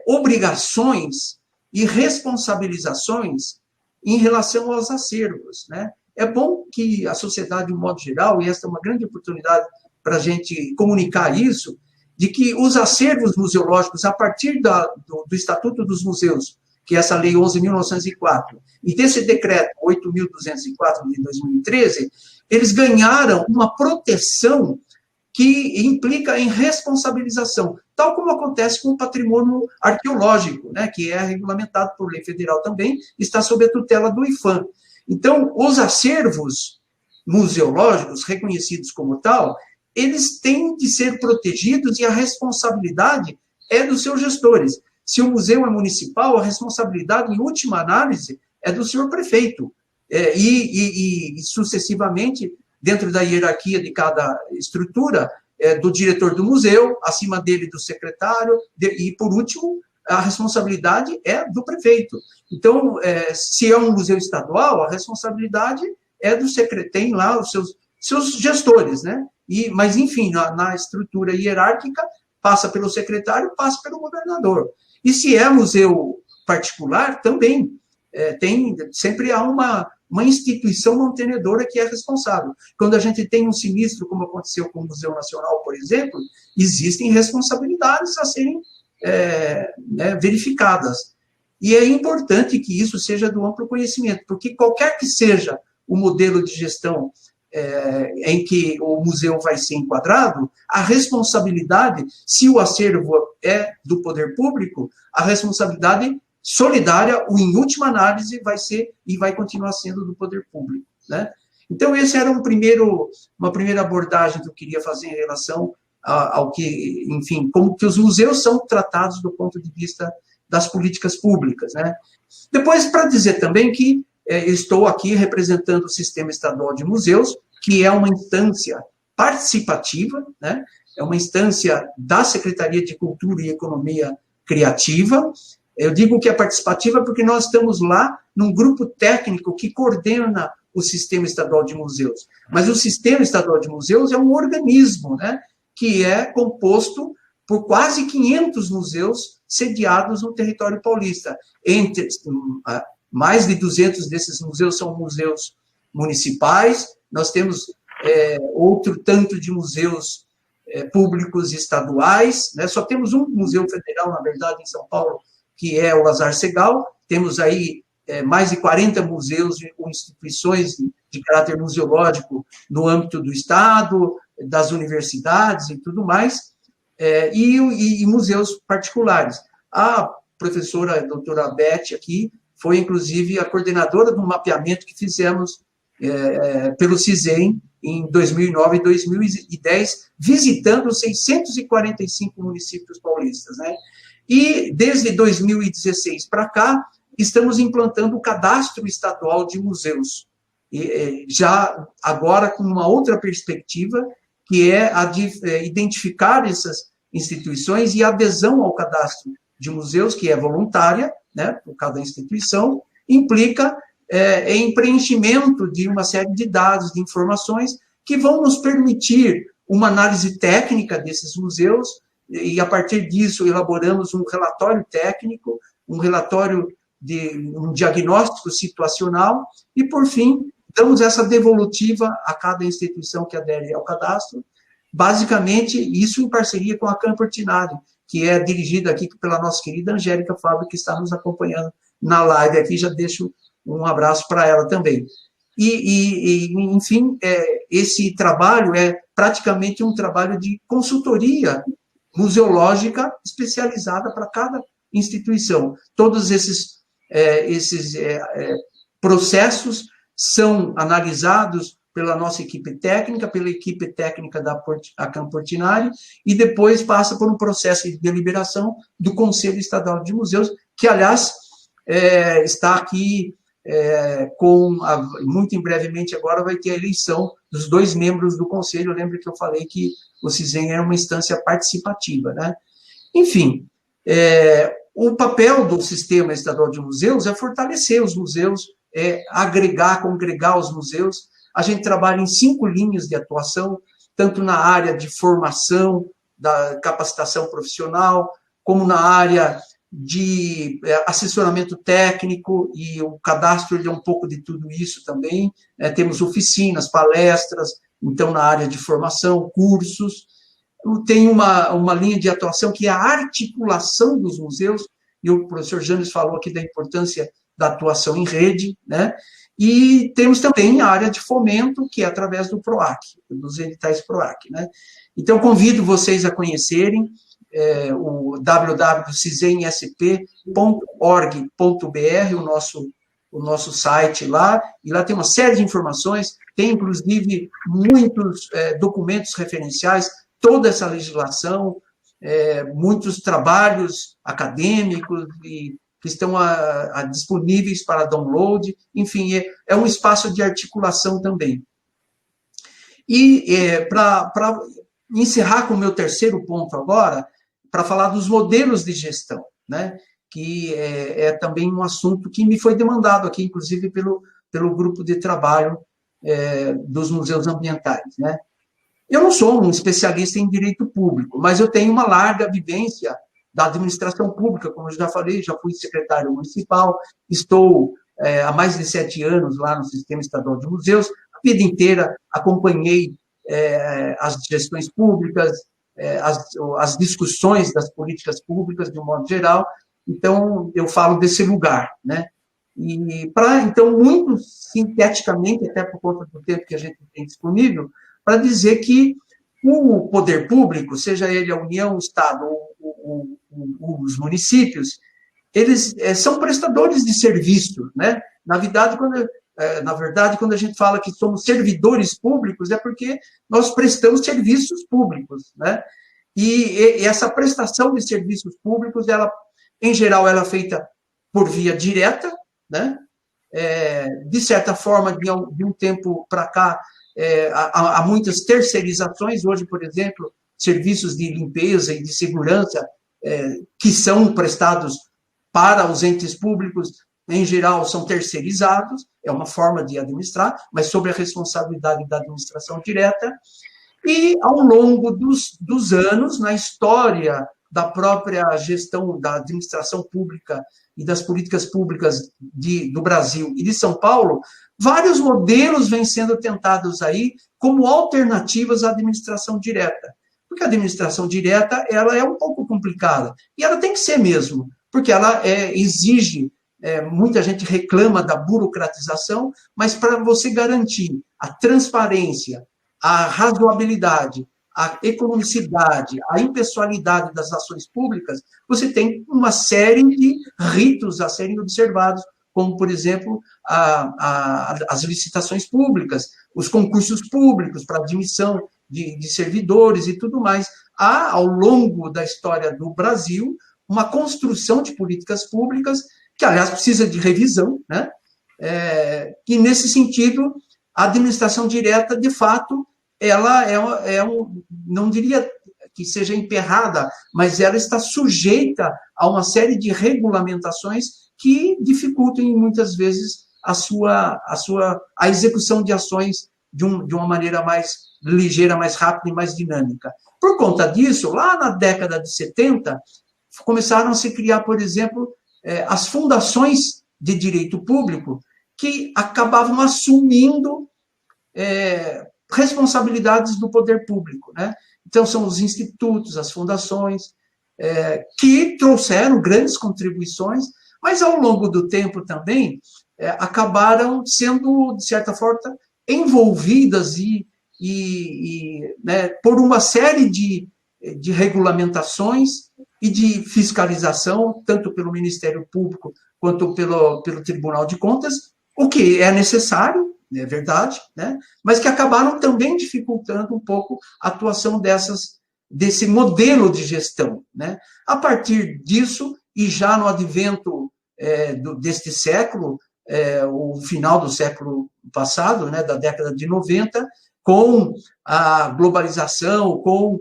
obrigações e responsabilizações em relação aos acervos, né? é bom que a sociedade, de um modo geral, e esta é uma grande oportunidade para a gente comunicar isso, de que os acervos museológicos, a partir do Estatuto dos Museus, que é essa Lei 11.904, e desse Decreto 8.204 de 2013, eles ganharam uma proteção que implica em responsabilização, tal como acontece com o patrimônio arqueológico, né, que é regulamentado por lei federal também, está sob a tutela do IPHAN. Então, os acervos museológicos, reconhecidos como tal, eles têm de ser protegidos e a responsabilidade é dos seus gestores. Se o museu é municipal, a responsabilidade, em última análise, é do senhor prefeito. E sucessivamente, dentro da hierarquia de cada estrutura, do diretor do museu, acima dele do secretário, e, por último, a responsabilidade é do prefeito. Então, se é um museu estadual, a responsabilidade é do secretário, tem lá os seus gestores, né? Mas, enfim, na estrutura hierárquica, passa pelo secretário, passa pelo governador. E se é museu particular, também sempre há uma instituição mantenedora que é responsável. Quando a gente tem um sinistro, como aconteceu com o Museu Nacional, por exemplo, existem responsabilidades a serem verificadas. E é importante que isso seja do amplo conhecimento, porque qualquer que seja o modelo de gestão em que o museu vai ser enquadrado, a responsabilidade, se o acervo é do poder público, a responsabilidade solidária, em última análise, vai ser e vai continuar sendo do poder público, né? Então, esse era uma primeira abordagem que eu queria fazer em relação ao que, enfim, como que os museus são tratados do ponto de vista das políticas públicas, né? Depois, para dizer também que estou aqui representando o Sistema Estadual de Museus, que é uma instância participativa, né? É uma instância da Secretaria de Cultura e Economia Criativa. Eu digo que é participativa porque nós estamos lá num grupo técnico que coordena o Sistema Estadual de Museus. Mas o Sistema Estadual de Museus é um organismo, né, que é composto por quase 500 museus sediados no território paulista. Mais de 200 desses museus são museus municipais, nós temos outro tanto de museus públicos estaduais, né? Só temos um museu federal, na verdade, em São Paulo, que é o Lazar Segal. Temos aí mais de 40 museus ou instituições de caráter museológico no âmbito do Estado, das universidades e tudo mais, e museus particulares. A professora a doutora Beth aqui foi, inclusive, a coordenadora do mapeamento que fizemos pelo CISEM em 2009 e 2010, visitando 645 municípios paulistas, né? E, desde 2016 para cá, estamos implantando o Cadastro Estadual de Museus, já agora com uma outra perspectiva, que é a de identificar essas instituições, e a adesão ao Cadastro de Museus, que é voluntária, né, por cada instituição, implica em preenchimento de uma série de dados, de informações, que vão nos permitir uma análise técnica desses museus, e, a partir disso, elaboramos um relatório técnico, um relatório de um diagnóstico situacional, e, por fim, damos essa devolutiva a cada instituição que adere ao cadastro, basicamente, isso em parceria com a Camportinari, que é dirigida aqui pela nossa querida Angélica Fábio, que está nos acompanhando na live aqui, já deixo um abraço para ela também. Enfim, esse trabalho é praticamente um trabalho de consultoria museológica especializada para cada instituição. Todos esses processos são analisados pela nossa equipe técnica, pela equipe técnica da Camportinari, e depois passa por um processo de deliberação do Conselho Estadual de Museus, que, aliás, está aqui muito em brevemente agora vai ter a eleição dos 2 membros do Conselho. Lembra que eu falei que o CISEM era uma instância participativa, né? Enfim, o papel do Sistema Estadual de Museus é fortalecer os museus, congregar os museus. A gente trabalha em 5 linhas de atuação, tanto na área de formação, da capacitação profissional, como na área de assessoramento técnico, e o cadastro ele é um pouco de tudo isso também. Temos oficinas, palestras, então, na área de formação, cursos. Tem uma linha de atuação que é a articulação dos museus, e o professor Janes falou aqui da importância da atuação em rede, né? E temos também a área de fomento, que é através do PROAC, dos editais PROAC, né? Então, convido vocês a conhecerem o www.cisensp.org.br, o nosso site lá, e lá tem uma série de informações, tem, inclusive, muitos documentos referenciais, toda essa legislação, muitos trabalhos acadêmicos que estão disponíveis para download, enfim, é um espaço de articulação também. E para encerrar com o meu terceiro ponto agora, para falar dos modelos de gestão, né, que é também um assunto que me foi demandado aqui, inclusive pelo grupo de trabalho dos museus ambientais, né. Eu não sou um especialista em direito público, mas eu tenho uma larga vivência da administração pública, como eu já falei, já fui secretário municipal, estou há mais de 7 anos lá no Sistema Estadual de Museus, a vida inteira acompanhei as gestões públicas, as discussões das políticas públicas, de um modo geral, então eu falo desse lugar, né? E então, muito sinteticamente, até por conta do tempo que a gente tem disponível, para dizer que o poder público, seja ele a União, o Estado ou os municípios, eles são prestadores de serviço, né? Na verdade, quando a gente fala que somos servidores públicos, é porque nós prestamos serviços públicos, né? E essa prestação de serviços públicos, ela, em geral, ela é feita por via direta, né? De certa forma, de um tempo para cá, há muitas terceirizações. Hoje, por exemplo, serviços de limpeza e de segurança que são prestados para os entes públicos, em geral, são terceirizados, é uma forma de administrar, mas sob a responsabilidade da administração direta. E, ao longo dos anos, na história da própria gestão da administração pública e das políticas públicas do Brasil e de São Paulo, vários modelos vêm sendo tentados aí como alternativas à administração direta. Porque a administração direta, ela é um pouco complicada, e ela tem que ser mesmo, porque ela exige, muita gente reclama da burocratização, mas para você garantir a transparência, a razoabilidade, a economicidade, a impessoalidade das ações públicas, você tem uma série de ritos a serem observados, como, por exemplo, as licitações públicas, os concursos públicos para admissão de servidores e tudo mais. Há, ao longo da história do Brasil, uma construção de políticas públicas que, aliás, precisa de revisão, né? Que, nesse sentido, a administração direta, de fato, ela não diria que seja emperrada, mas ela está sujeita a uma série de regulamentações que dificultam, muitas vezes, a execução de ações de uma maneira mais ligeira, mais rápida e mais dinâmica. Por conta disso, lá na década de 70, começaram a se criar, por exemplo, as fundações de direito público, que acabavam assumindo responsabilidades do poder público, né? Então, são os institutos, as fundações, que trouxeram grandes contribuições, mas, ao longo do tempo também, acabaram sendo, de certa forma, envolvidas né, por uma série de regulamentações e de fiscalização, tanto pelo Ministério Público quanto pelo Tribunal de Contas, o que é necessário, é verdade, né? Mas que acabaram também dificultando um pouco a atuação desse modelo de gestão, né? A partir disso, e já no advento deste século, o final do século passado, né, da década de 90, com a globalização, com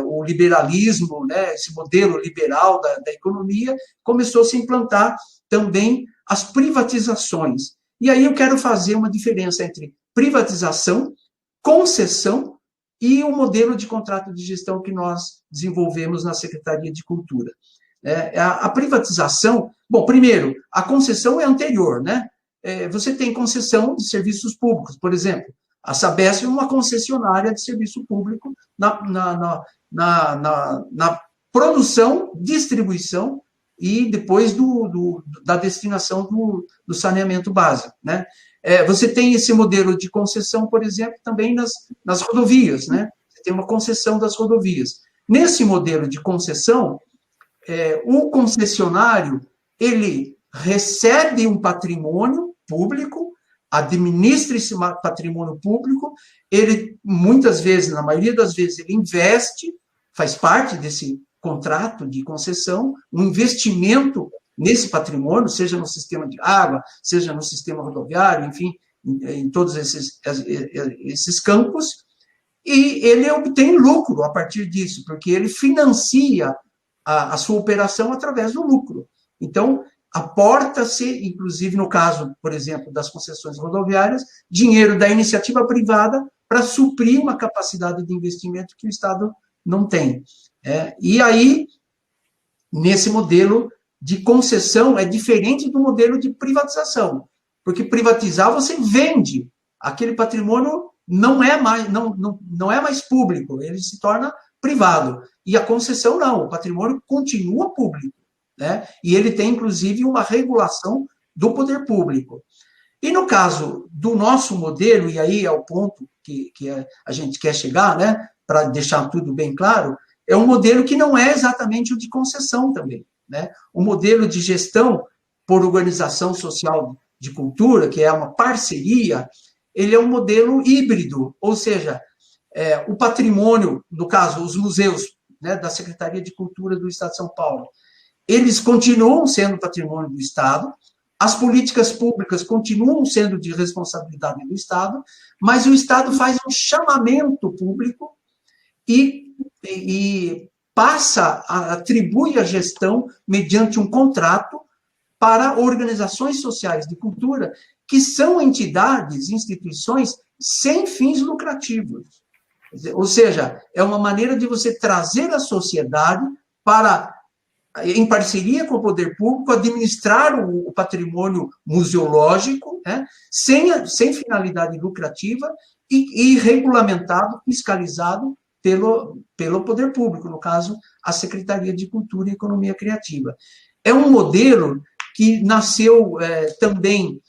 o liberalismo, né, esse modelo liberal da economia, começou a se implantar também as privatizações. E aí eu quero fazer uma diferença entre privatização, concessão e o modelo de contrato de gestão que nós desenvolvemos na Secretaria de Cultura. A privatização, bom, primeiro, a concessão é anterior, né? Você tem concessão de serviços públicos, por exemplo, a Sabesp é uma concessionária de serviço público na produção, distribuição e depois da destinação do saneamento básico, né? Você tem esse modelo de concessão, por exemplo, também nas rodovias, né? Você tem uma concessão das rodovias. Nesse modelo de concessão, o concessionário, ele recebe um patrimônio público, administra esse patrimônio público, ele, muitas vezes, na maioria das vezes, ele investe, faz parte desse contrato de concessão, um investimento nesse patrimônio, seja no sistema de água, seja no sistema rodoviário, enfim, em todos esses campos, e ele obtém lucro a partir disso, porque ele financia a sua operação através do lucro. Então, aporta-se, inclusive no caso, por exemplo, das concessões rodoviárias, dinheiro da iniciativa privada para suprir uma capacidade de investimento que o Estado não tem. E aí, nesse modelo de concessão, é diferente do modelo de privatização, porque privatizar você vende, aquele patrimônio não é mais público, ele se torna privado. E a concessão não, o patrimônio continua público, né? E ele tem, inclusive, uma regulação do poder público. E no caso do nosso modelo, e aí é o ponto que a gente quer chegar, né, para deixar tudo bem claro, é um modelo que não é exatamente o de concessão também, né? O modelo de gestão por organização social de cultura, que é uma parceria, ele é um modelo híbrido, ou seja, o patrimônio, no caso, os museus, né, da Secretaria de Cultura do Estado de São Paulo, eles continuam sendo patrimônio do Estado, as políticas públicas continuam sendo de responsabilidade do Estado, mas o Estado faz um chamamento público e atribui a gestão mediante um contrato para organizações sociais de cultura, que são entidades, instituições sem fins lucrativos. Ou seja, é uma maneira de você trazer a sociedade para, em parceria com o poder público, administrar o patrimônio museológico, né, sem finalidade lucrativa e regulamentado, fiscalizado pelo poder público, no caso, a Secretaria de Cultura e Economia Criativa. É um modelo que nasceu também,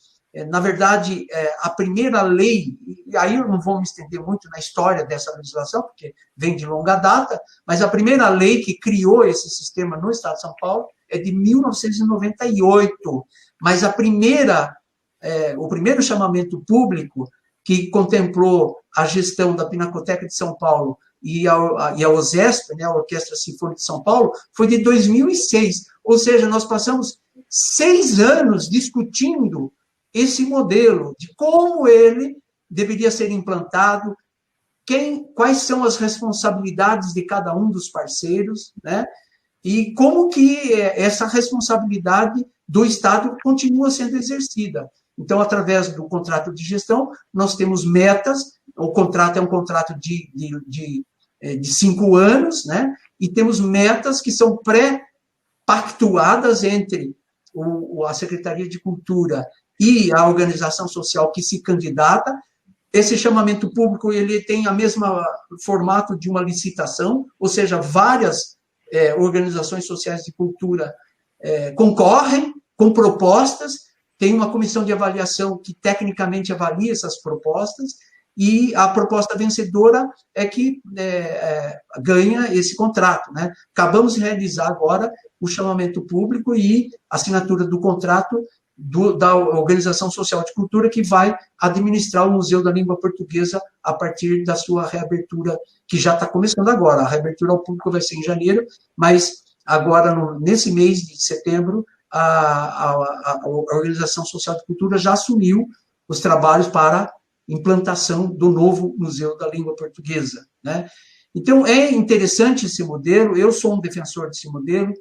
na verdade, a primeira lei, e aí eu não vou me estender muito na história dessa legislação, porque vem de longa data, mas a primeira lei que criou esse sistema no Estado de São Paulo é de 1998, mas o primeiro chamamento público que contemplou a gestão da Pinacoteca de São Paulo e a OSESP, né, a Orquestra Sinfônica de São Paulo, foi de 2006, ou seja, nós passamos 6 anos discutindo esse modelo, de como ele deveria ser implantado, quais são as responsabilidades de cada um dos parceiros, né? E como que essa responsabilidade do Estado continua sendo exercida. Então, através do contrato de gestão, nós temos metas, o contrato é um contrato de 5 anos, né? E temos metas que são pré-pactuadas entre a Secretaria de Cultura e a organização social que se candidata. Esse chamamento público ele tem o mesmo formato de uma licitação, ou seja, várias organizações sociais de cultura concorrem com propostas, tem uma comissão de avaliação que tecnicamente avalia essas propostas, e a proposta vencedora é que ganha esse contrato, né? Acabamos de realizar agora o chamamento público e assinatura do contrato da Organização Social de Cultura, que vai administrar o Museu da Língua Portuguesa a partir da sua reabertura, que já está começando agora. A reabertura ao público vai ser em janeiro, mas agora, nesse mês de setembro, a Organização Social de Cultura já assumiu os trabalhos para implantação do novo Museu da Língua Portuguesa, né? Então, é interessante esse modelo, eu sou um defensor desse modelo,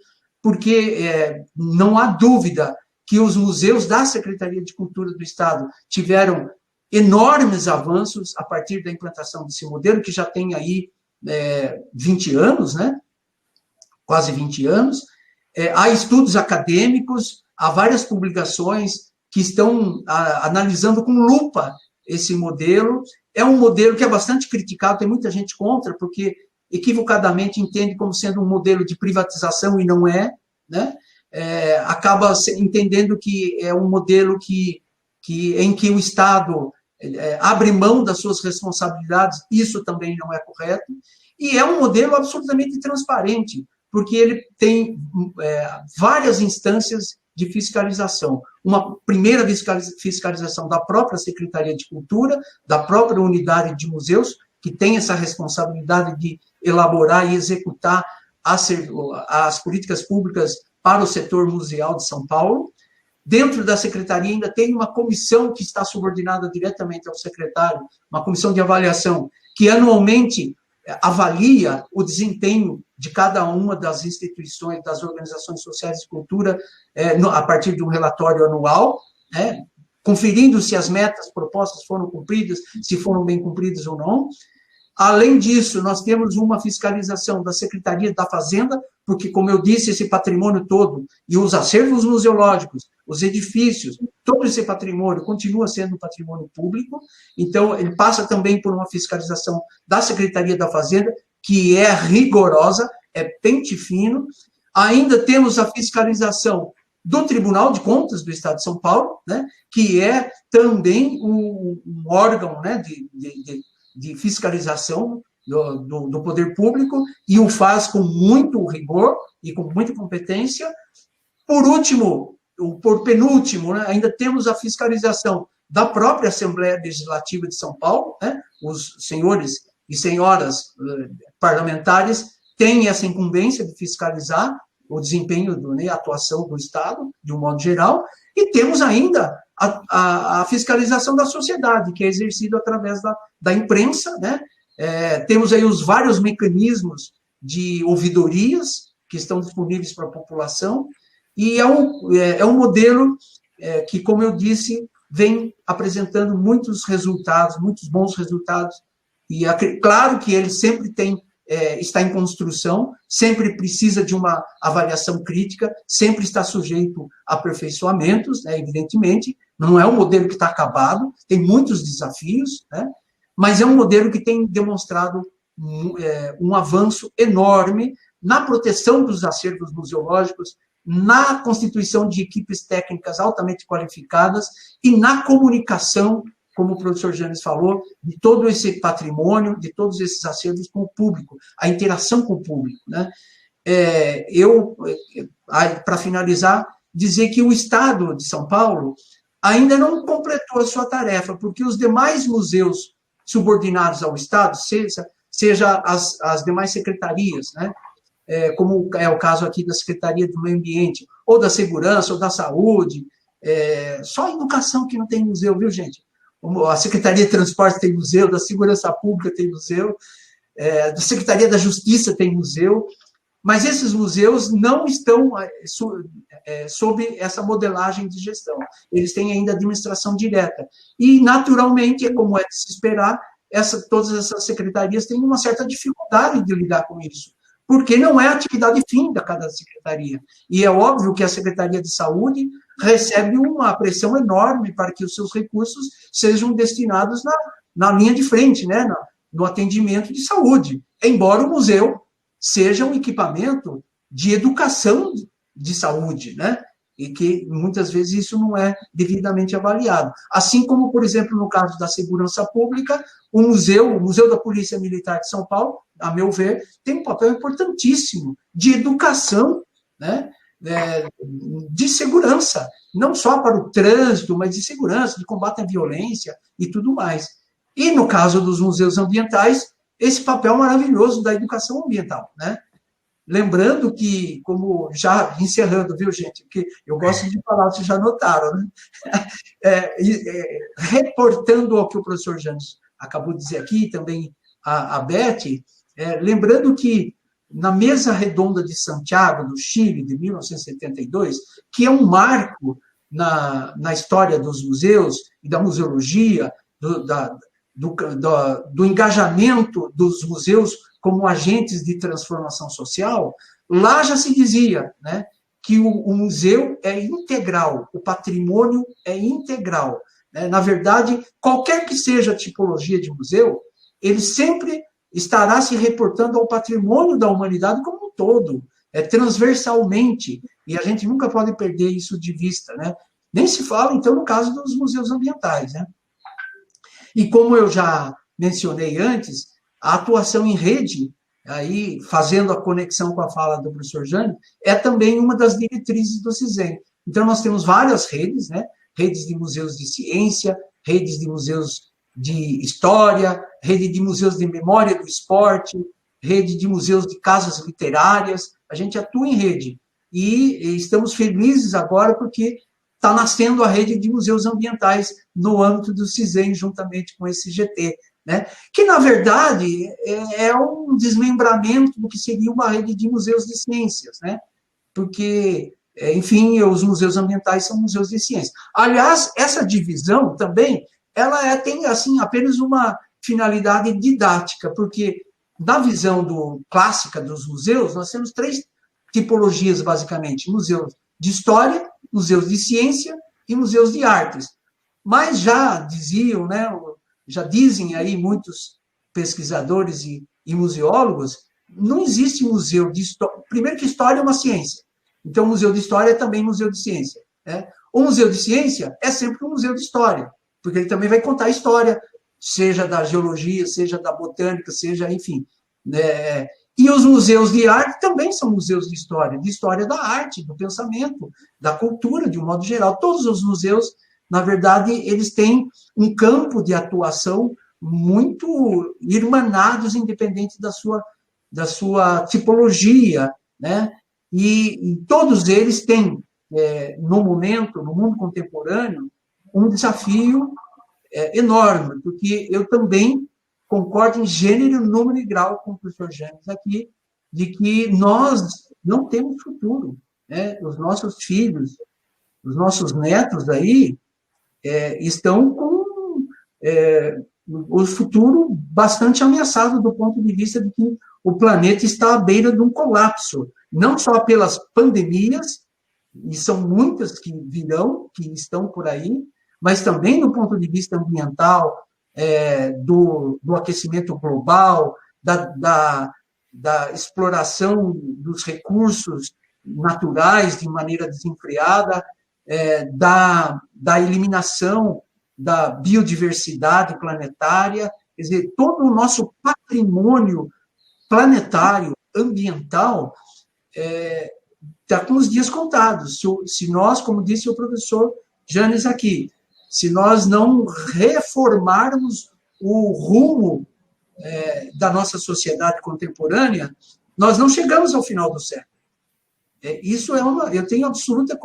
porque não há dúvida que os museus da Secretaria de Cultura do Estado tiveram enormes avanços a partir da implantação desse modelo, que já tem aí 20 anos, né? Quase 20 anos, há estudos acadêmicos, há várias publicações que estão analisando com lupa esse modelo. É um modelo que é bastante criticado, tem muita gente contra, porque equivocadamente entende como sendo um modelo de privatização e não é, né? Acaba entendendo que é um modelo em que o Estado abre mão das suas responsabilidades, isso também não é correto, e é um modelo absolutamente transparente, porque ele tem várias instâncias de fiscalização. Uma primeira fiscalização da própria Secretaria de Cultura, da própria unidade de museus, que tem essa responsabilidade de elaborar e executar as políticas públicas para o setor museal de São Paulo. Dentro da secretaria ainda tem uma comissão que está subordinada diretamente ao secretário, uma comissão de avaliação, que anualmente avalia o desempenho de cada uma das instituições, das organizações sociais de cultura, a partir de um relatório anual, né, conferindo se as metas propostas foram cumpridas, se foram bem cumpridas ou não. Além disso, nós temos uma fiscalização da Secretaria da Fazenda, porque, como eu disse, esse patrimônio todo, e os acervos museológicos, os edifícios, todo esse patrimônio continua sendo patrimônio público, então ele passa também por uma fiscalização da Secretaria da Fazenda, que é rigorosa, é pente fino. Ainda temos a fiscalização do Tribunal de Contas do Estado de São Paulo, né, que é também um órgão, né, de fiscalização do poder público, e o faz com muito rigor e com muita competência. Por último, por penúltimo, né, ainda temos a fiscalização da própria Assembleia Legislativa de São Paulo, né, os senhores e senhoras parlamentares têm essa incumbência de fiscalizar o desempenho, a atuação do Estado, de um modo geral, e temos ainda a fiscalização da sociedade, que é exercida através da imprensa, né? Temos aí os vários mecanismos de ouvidorias que estão disponíveis para a população, e é um modelo que, como eu disse, vem apresentando muitos resultados, muitos bons resultados, e claro que ele sempre está em construção, sempre precisa de uma avaliação crítica, sempre está sujeito a aperfeiçoamentos, né, evidentemente, não é um modelo que está acabado, tem muitos desafios, né, mas é um modelo que tem demonstrado um avanço enorme na proteção dos acervos museológicos, na constituição de equipes técnicas altamente qualificadas e na comunicação, como o professor Janes falou, de todo esse patrimônio, de todos esses acervos com o público, a interação com o público, né? Para finalizar, dizer que o Estado de São Paulo ainda não completou a sua tarefa, porque os demais museus subordinados ao Estado, seja as demais secretarias, né, como é o caso aqui da Secretaria do Meio Ambiente, ou da Segurança, ou da Saúde, só a educação que não tem museu, viu, gente? A Secretaria de Transporte tem museu, da Segurança Pública tem museu, da Secretaria da Justiça tem museu, mas esses museus não estão sob essa modelagem de gestão. Eles têm ainda administração direta. E, naturalmente, como é de se esperar, todas essas secretarias têm uma certa dificuldade de lidar com isso, porque não é a atividade fim da cada secretaria. E é óbvio que a Secretaria de Saúde recebe uma pressão enorme para que os seus recursos sejam destinados na linha de frente, né, no atendimento de saúde, embora o museu seja um equipamento de educação de saúde, né, e que muitas vezes isso não é devidamente avaliado. Assim como, por exemplo, no caso da segurança pública, o Museu da Polícia Militar de São Paulo, a meu ver, tem um papel importantíssimo de educação, né, de segurança, não só para o trânsito, mas de segurança, de combate à violência e tudo mais. E no caso dos museus ambientais, esse papel maravilhoso da educação ambiental, né? Lembrando que, como já encerrando, viu, gente, que eu gosto de falar, vocês já notaram, né? Reportando ao que o professor Janes acabou de dizer aqui, também a Beth, lembrando que na Mesa Redonda de Santiago, do Chile, de 1972, que é um marco na história dos museus e da museologia, do engajamento dos museus como agentes de transformação social, lá já se dizia, né, que o museu é integral, o patrimônio é integral. Né? Na verdade, qualquer que seja a tipologia de museu, ele sempre estará se reportando ao patrimônio da humanidade como um todo, transversalmente, e a gente nunca pode perder isso de vista. Né? Nem se fala, então, no caso dos museus ambientais. Né? E como eu já mencionei antes, a atuação em rede, aí fazendo a conexão com a fala do professor Jânio, é também uma das diretrizes do CISEM. Então, nós temos várias redes, né? Redes de museus de ciência, redes de museus de história, rede de museus de memória do esporte, rede de museus de casas literárias. A gente atua em rede. E estamos felizes agora porque está nascendo a rede de museus ambientais no âmbito do CISEM, juntamente com esse GT, né? Que, na verdade, é um desmembramento do que seria uma rede de museus de ciências, né? Porque, enfim, os museus ambientais são museus de ciência. Aliás, essa divisão também, ela tem, assim, apenas uma finalidade didática, porque na visão clássica dos museus, nós temos 3 tipologias, basicamente: museus de história, museus de ciência e museus de artes. Mas já diziam, né, já dizem aí muitos pesquisadores e museólogos, não existe museu de história. Primeiro que história é uma ciência. Então, o museu de história é também museu de ciência. Né? O museu de ciência é sempre um museu de história, porque ele também vai contar a história, seja da geologia, seja da botânica, seja, enfim. Né? E os museus de arte também são museus de história da arte, do pensamento, da cultura, de um modo geral. Todos os museus, na verdade, eles têm um campo de atuação muito irmanados, independente da sua tipologia, né? E todos eles têm, no mundo contemporâneo, um desafio enorme, porque eu também concordo em gênero, número e grau com o professor James aqui, de que nós não temos futuro. Né? Os nossos filhos, os nossos netos aí estão com o futuro bastante ameaçado do ponto de vista de que o planeta está à beira de um colapso, não só pelas pandemias, e são muitas que virão, que estão por aí, mas também do ponto de vista ambiental, do aquecimento global, da exploração dos recursos naturais de maneira desenfreada, da eliminação da biodiversidade planetária, quer dizer, todo o nosso patrimônio planetário, ambiental, está com os dias contados. Se nós, como disse o professor Janes aqui, se nós não reformarmos o rumo da nossa sociedade contemporânea, nós não chegamos ao final do século. Isso eu tenho absoluta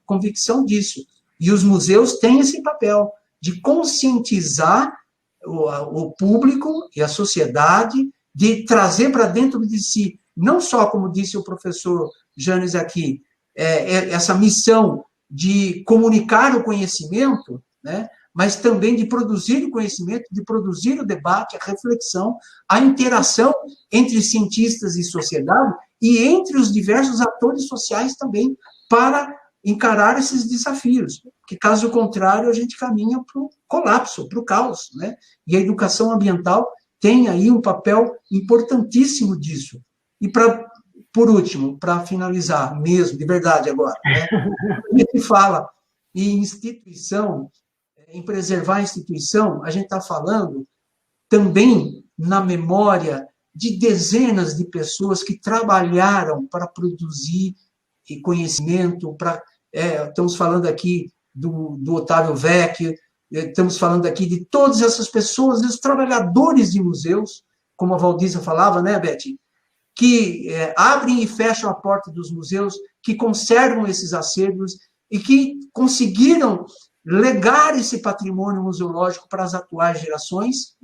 convicção disso. E os museus têm esse papel de conscientizar o público e a sociedade, de trazer para dentro de si, não só, como disse o professor Janes aqui, essa missão de comunicar o conhecimento, né, mas também de produzir o conhecimento, de produzir o debate, a reflexão, a interação entre cientistas e sociedade e entre os diversos atores sociais também, para encarar esses desafios, porque, caso contrário, a gente caminha para o colapso, para o caos, né? E a educação ambiental tem aí um papel importantíssimo disso. E, por último, para finalizar mesmo, de verdade agora, né? A gente fala em instituição, em preservar a instituição, a gente está falando também na memória de dezenas de pessoas que trabalharam para produzir conhecimento, estamos falando aqui do Otávio Vecchio, estamos falando aqui de todas essas pessoas, os trabalhadores de museus, como a Valdísia falava, né, Beth? Que abrem e fecham a porta dos museus, que conservam esses acervos e que conseguiram legar esse patrimônio museológico para as atuais gerações,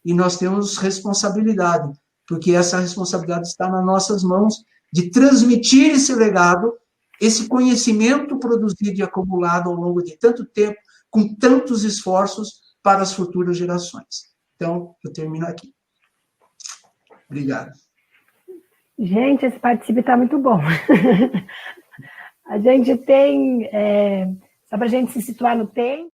e nós temos responsabilidade, porque essa responsabilidade está nas nossas mãos, de transmitir esse legado, esse conhecimento produzido e acumulado ao longo de tanto tempo, com tantos esforços para as futuras gerações. Então, eu termino aqui. Obrigado. Gente, esse participe está muito bom. A gente tem, só para a gente se situar no tempo,